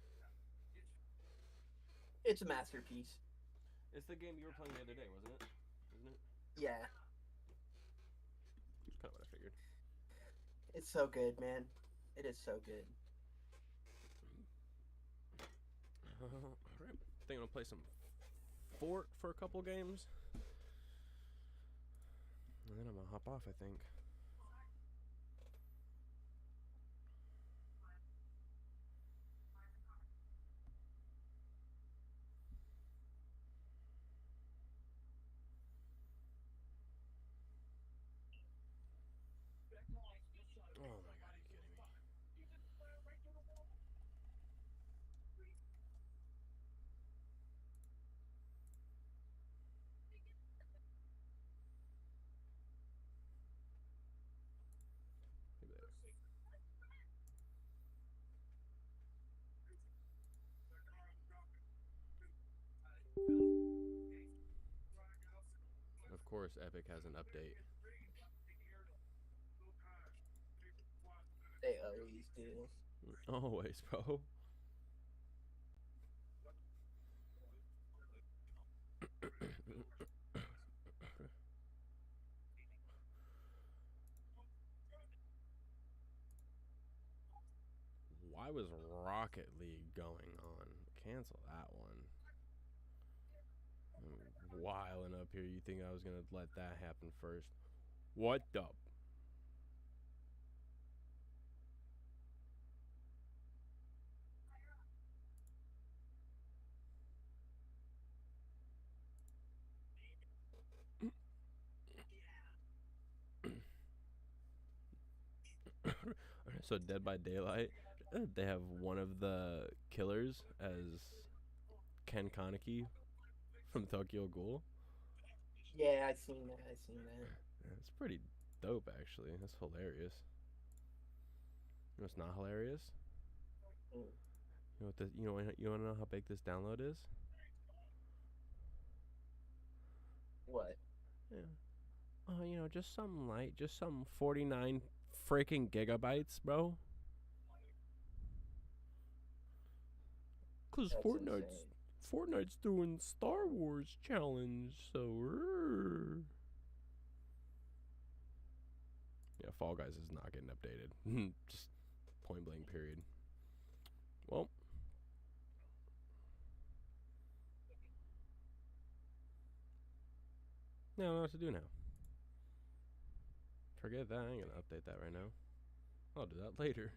It's a masterpiece. It's the game you were playing the other day, wasn't it? Isn't it? Yeah, That's kind of what I figured. it's so good, man. It is so good. Alright. I think I'm gonna play some Fort for a couple games. And then I'm gonna hop off, I think. Oh my god, are you kidding me? Maybe there. Of course, Epic has an update. They always do. Always, bro. Why was Rocket League going on? Cancel that one. I'm wiling up here. You think I was gonna let that happen first? What the? So Dead by Daylight, they have one of the killers as Ken Kaneki from Tokyo Ghoul. Yeah, I seen that. I seen that. It's pretty dope, actually. That's hilarious. You know what's not hilarious? Mm. You know what? You want to know how big this download is? What? Yeah. Oh, just something light, just some 49 freaking gigabytes, bro. Cause That's insane. Fortnite's doing Star Wars challenge, so yeah, Fall Guys is not getting updated. Just point blank period. Well, now I don't know what to do now. Forget that. I ain't gonna update that right now. I'll do that later.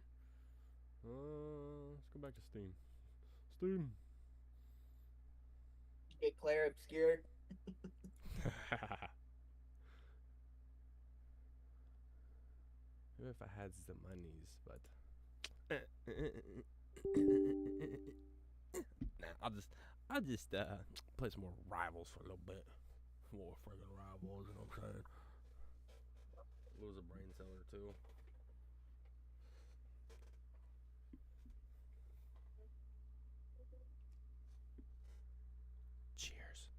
Let's go back to Steam. Steam. Get Claire obscured. Maybe if I had the monies, but nah, I'll just play some more Rivals for a little bit. More friggin' Rivals, you know what I'm saying? Lose a brain cell or two. Cheers.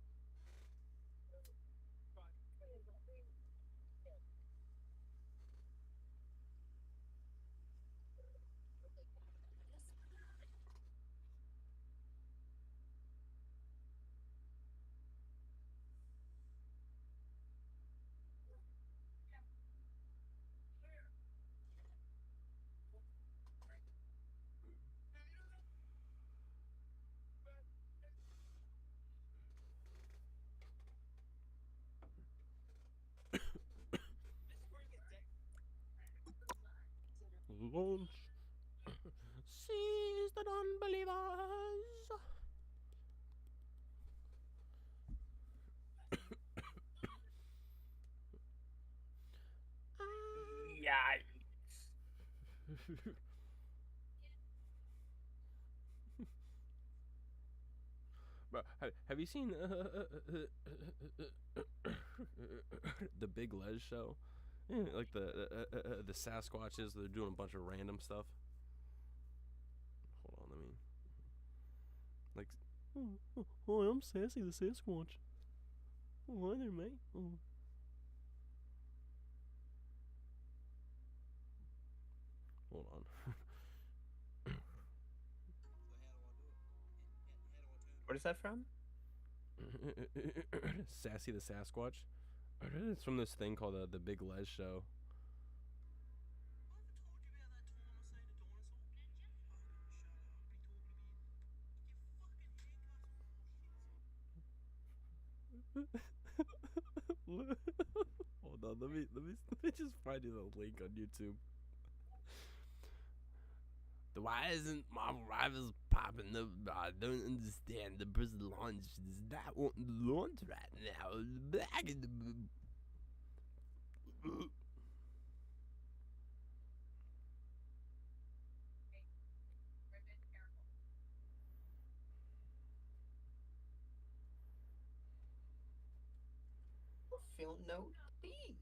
Launch. Seize the non-believers. Yikes. Bro, have you seen the Big Les show? Like the Sasquatches, they're doing a bunch of random stuff. Hold on, let me. Like, oh, I'm Sassy the Sasquatch. Oh, hi there, mate. Oh. Hold on. What is that from? Sassy the Sasquatch. It's from this thing called the Big Les Show. Hold on, let me just find you the link on YouTube. Why isn't Marvel Rivals popping up? I don't understand. The person launch is not wanting to launch right now. Back in the Feel no D.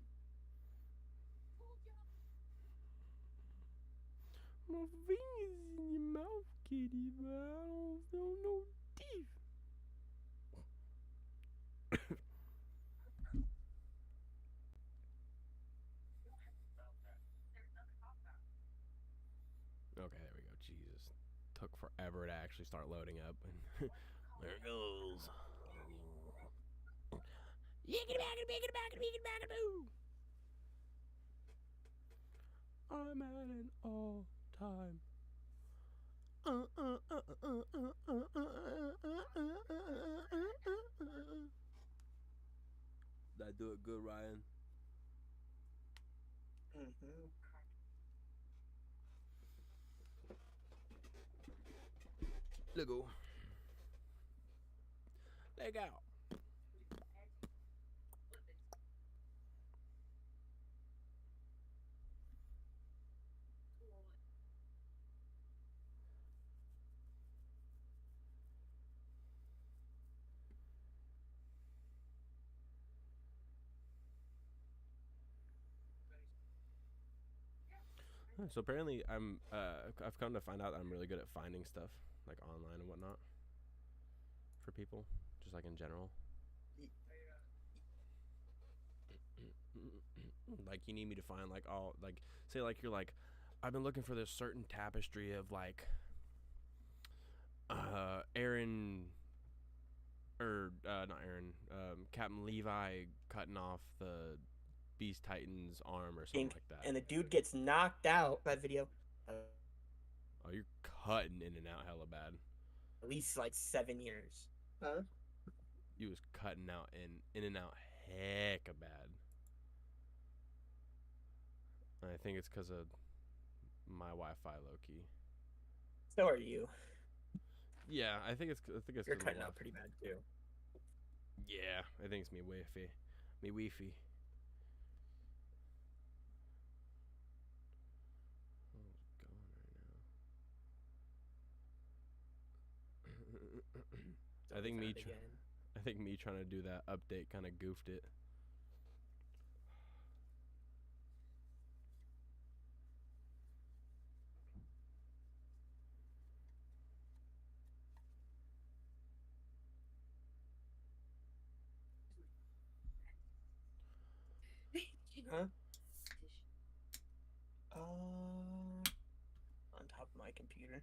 My fingers in your mouth, kitty, but I don't feel no teeth. Okay, there we go. Jesus. Took forever to actually start loading up. There it goes. I'm at an all-time. Did I do it good, Ryan? Mm-hmm. Let go. Leg out. So apparently I've come to find out that I'm really good at finding stuff like online and whatnot for people, just like in general. Like you need me to find like all like say like you're like I've been looking for this certain tapestry of like Aaron or not Aaron, Captain Levi cutting off the Beast Titan's arm or something like that. And the dude gets knocked out. That video. Oh, you're cutting in and out hella bad. At least like 7 years. Huh? You was cutting out in and out hecka bad. And I think it's because of my Wi-Fi, low-key. So are you. Yeah, I think it's You're cutting out pretty bad too. Yeah, I think it's me Wi-Fi. Me Wi-Fi. I think me trying to do that update kind of goofed it. Huh? On top of my computer.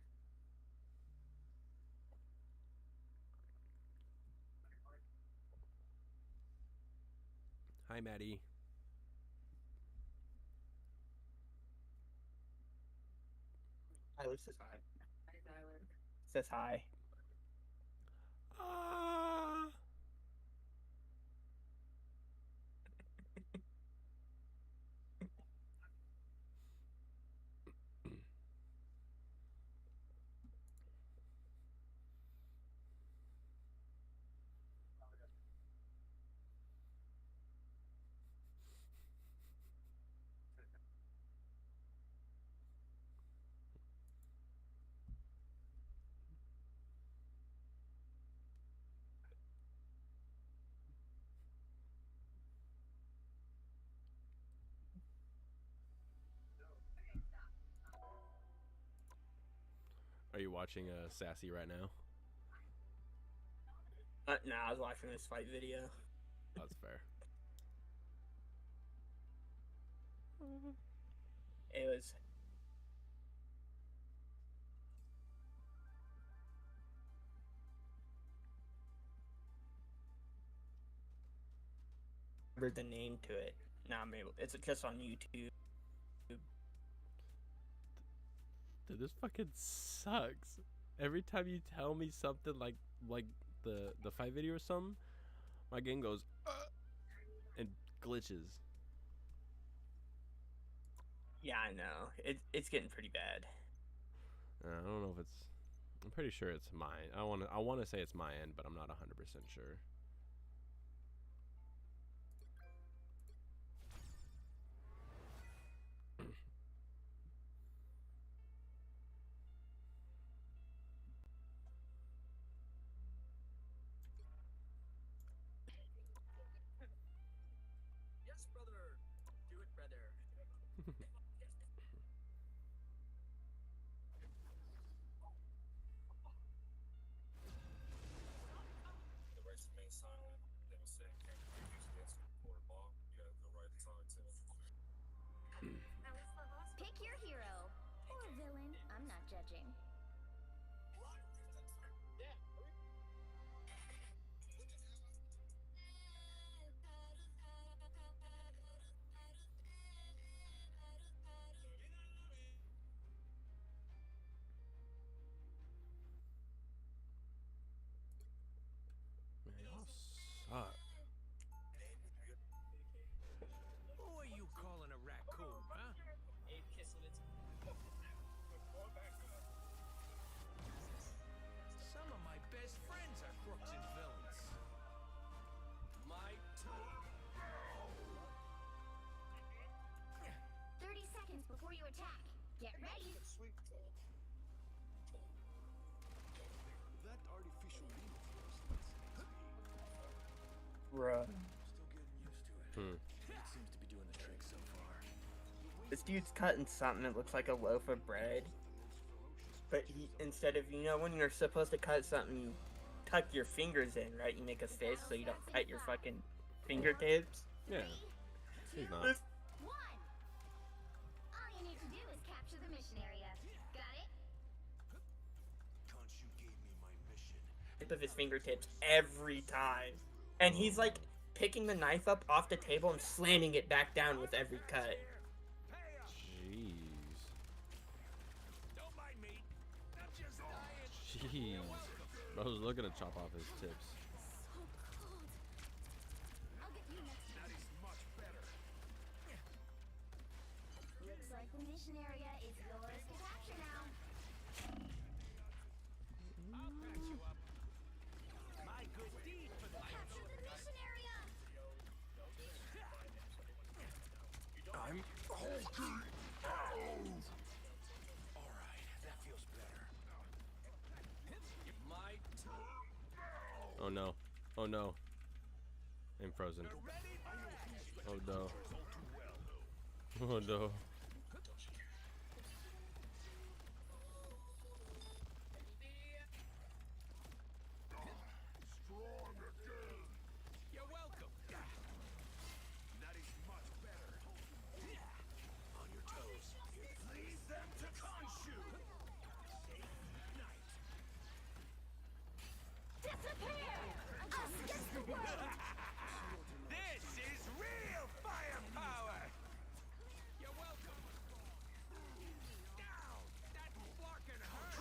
Hi, Maddie. Tyler says hi. Hi, Tyler. Says hi. Are you watching Sassy right now? Nah, I was watching this fight video. That's fair. It was. remember the name to it. Now I'm able. It's just on YouTube. Dude, this fucking sucks. Every time you tell me something like the fight video or something, my game goes and glitches. Yeah, I know. It's getting pretty bad. I don't know if it's. I'm pretty sure it's mine. I want to say it's my end, but I'm not 100% sure. Yes, brother. Do it, brother. The race remains silent. They will say, can't use against or bomb. You gotta go right time to it. Pick your hero. Or villain. I'm not judging. Man, y'all suck. Who are you calling a raccoon, huh? Some of my best friends are crooks and villains. My 30 seconds before you attack. Get ready. That artificial leaf Bruh. Still getting used to it. It seems to be doing the trick so far. This dude's cutting something that looks like a loaf of bread. But he, instead of, when you're supposed to cut something, you tuck your fingers in, right? You make a fist so you don't cut your fucking fingertips. Yeah, he's not. This One. All you need to do is capture the mission area. Got it? Khonshu gave me my mission. tip of his fingertips every time. And he's like picking the knife up off the table and slamming it back down with every cut. Jeez. Don't mind me. I'm just dying. Jeez. I was looking to chop off his tips. I'll get you next time. That is much better. Looks like the mission area is yours to capture now. I'll patch you up. My good deed for the Capture the mission area. I'm Hulky. All right, that feels better. My Oh no. Oh no. I'm frozen. ready for Oh no. Oh no. You're welcome. That is much better. On your toes. Lead them to Khonshu. Disappear. Us against the world. This is real firepower. You're welcome. Down. That fucking hurt.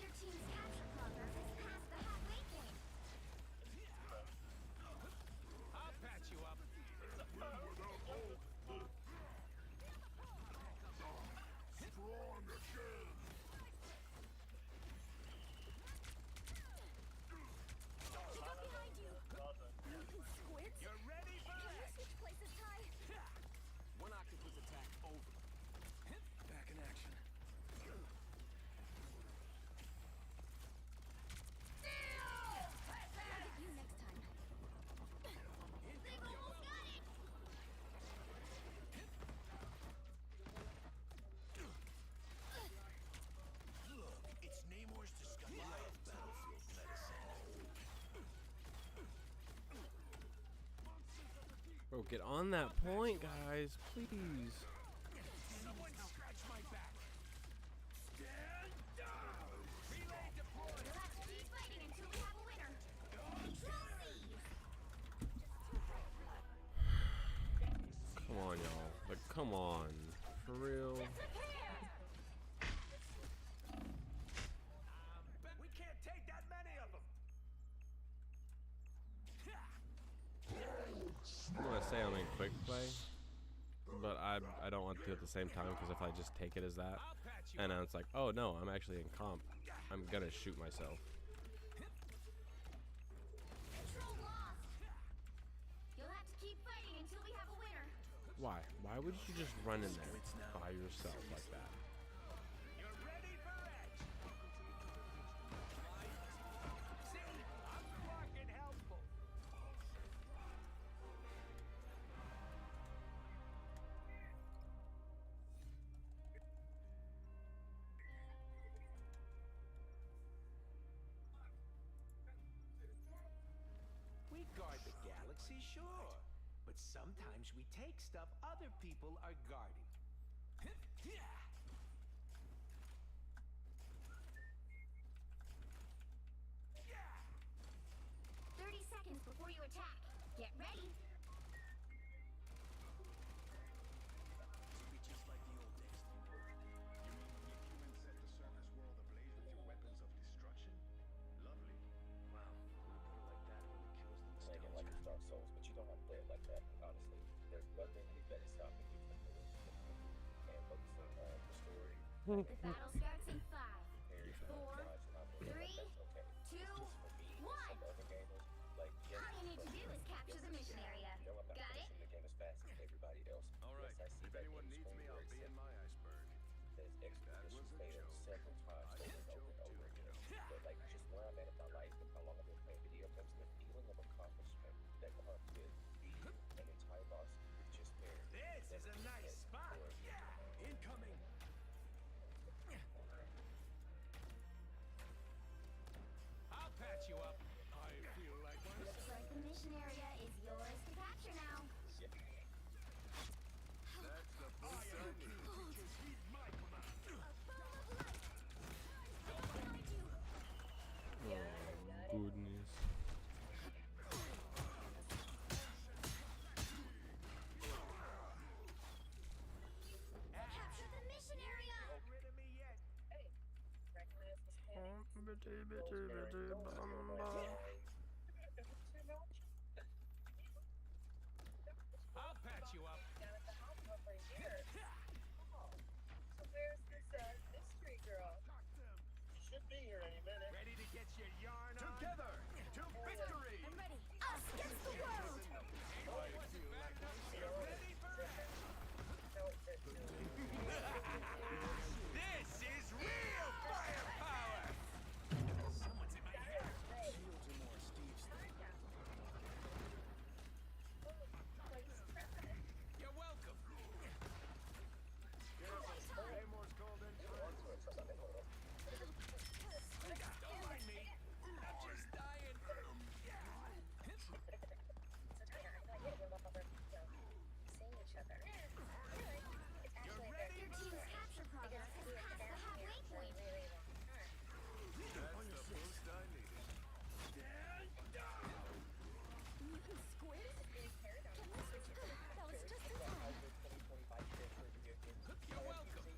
Your team's capture progress is past the halfway point. I'll patch you up. Look up behind you. Squids? You're ready for Can we this? switch places, Ty? One octopus attack over. Back in action. I'll get you next time. They've almost got it. Look, it's Namor's discovery of battlefield medicine. Bro, get on that point, guys. Please. Someone scratch my back. Stand down. Relay deployed. We'll have to keep fighting until we have a winner. Come on, y'all. Like, come on. For real. We can't take that many of them. I'm gonna say I'm in quick play, but I don't want to do it at the same time, because if I just take it as that, and then it's like, oh no, I'm actually in comp, I'm gonna shoot myself. Control lost. You'll have to keep fighting until we have a winner. Why? Why would you just run in there by yourself like that? You're ready for edge. See, I'm fucking helpful. We guard the galaxy, sure. But sometimes we take stuff other people are guarding. 30 seconds before you attack. Get ready. To be just like the old days. You mean you humans set the surface world ablaze with your weapons of destruction? Lovely. Wow, when you put it like that, it really kills the Playing it like it's Dark Souls, but you don't have to play it like that, honestly. There's nothing that is stopping you from doing and focusing on the story. The battle starts in 5, Very 4, much, and I'm doing it, 3, that's okay. 2, Just for me, 1. some other gamers, like, yes, All you need to do is capture the mission area. You know I'm not Got it? finishing the game as fast as everybody else. All right. Yes, I see If that anyone in needs screen me, where I'll it be in says my iceberg. exposition was a failed joke. several times I over and just over and joked over too, again. But like just where I'm at in my life and how long I've been playing video games, the feeling of accomplishment that comes with beating an entire boss with just there. This is a nice spot. Incoming. I'll patch you up. I feel like Looks like the mission area is yours to capture now. that's the boost I need. Heed my command. Oh, goodness. Capture the mission area. Get rid of me yet. I'll patch you up. Should be here any minute. Ready to get your yarn on? Together to victory. I'm ready. Us against the world. You're ready for edge. This is real firepower. Someone's in my hair. Shields are more Steve's thing. You're welcome. Amor's called in first. Don't mind me. I'm just dying. You're ready Your for team's edge. capture progress has passed the halfway point. That's the boost I needed. Mutant squid? That was just in time. You're welcome.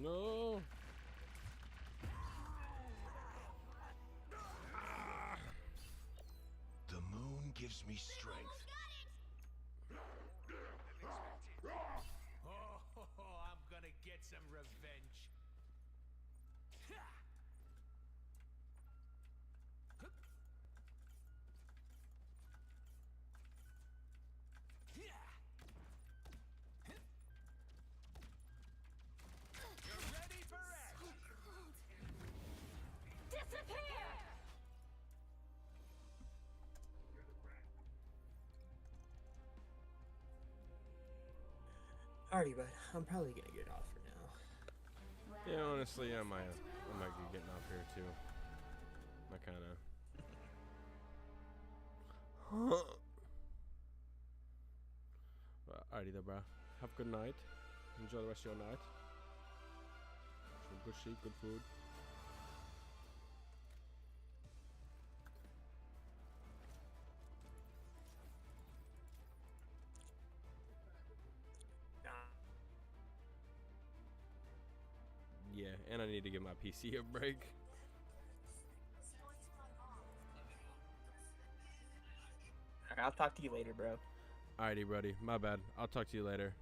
No. The moon gives me strength. Oh, I'm gonna get some revenge. You're ready for edge. Disappear! Alrighty, bud. I'm probably gonna get off for now. Yeah, honestly, I might be getting off here too. I kind of. But alrighty, then, bro. Have a good night. Enjoy the rest of your night. Good sheep, good food. Yeah, and I need to give my PC a break. Alright, I'll talk to you later, bro. Alrighty, buddy. My bad. I'll talk to you later.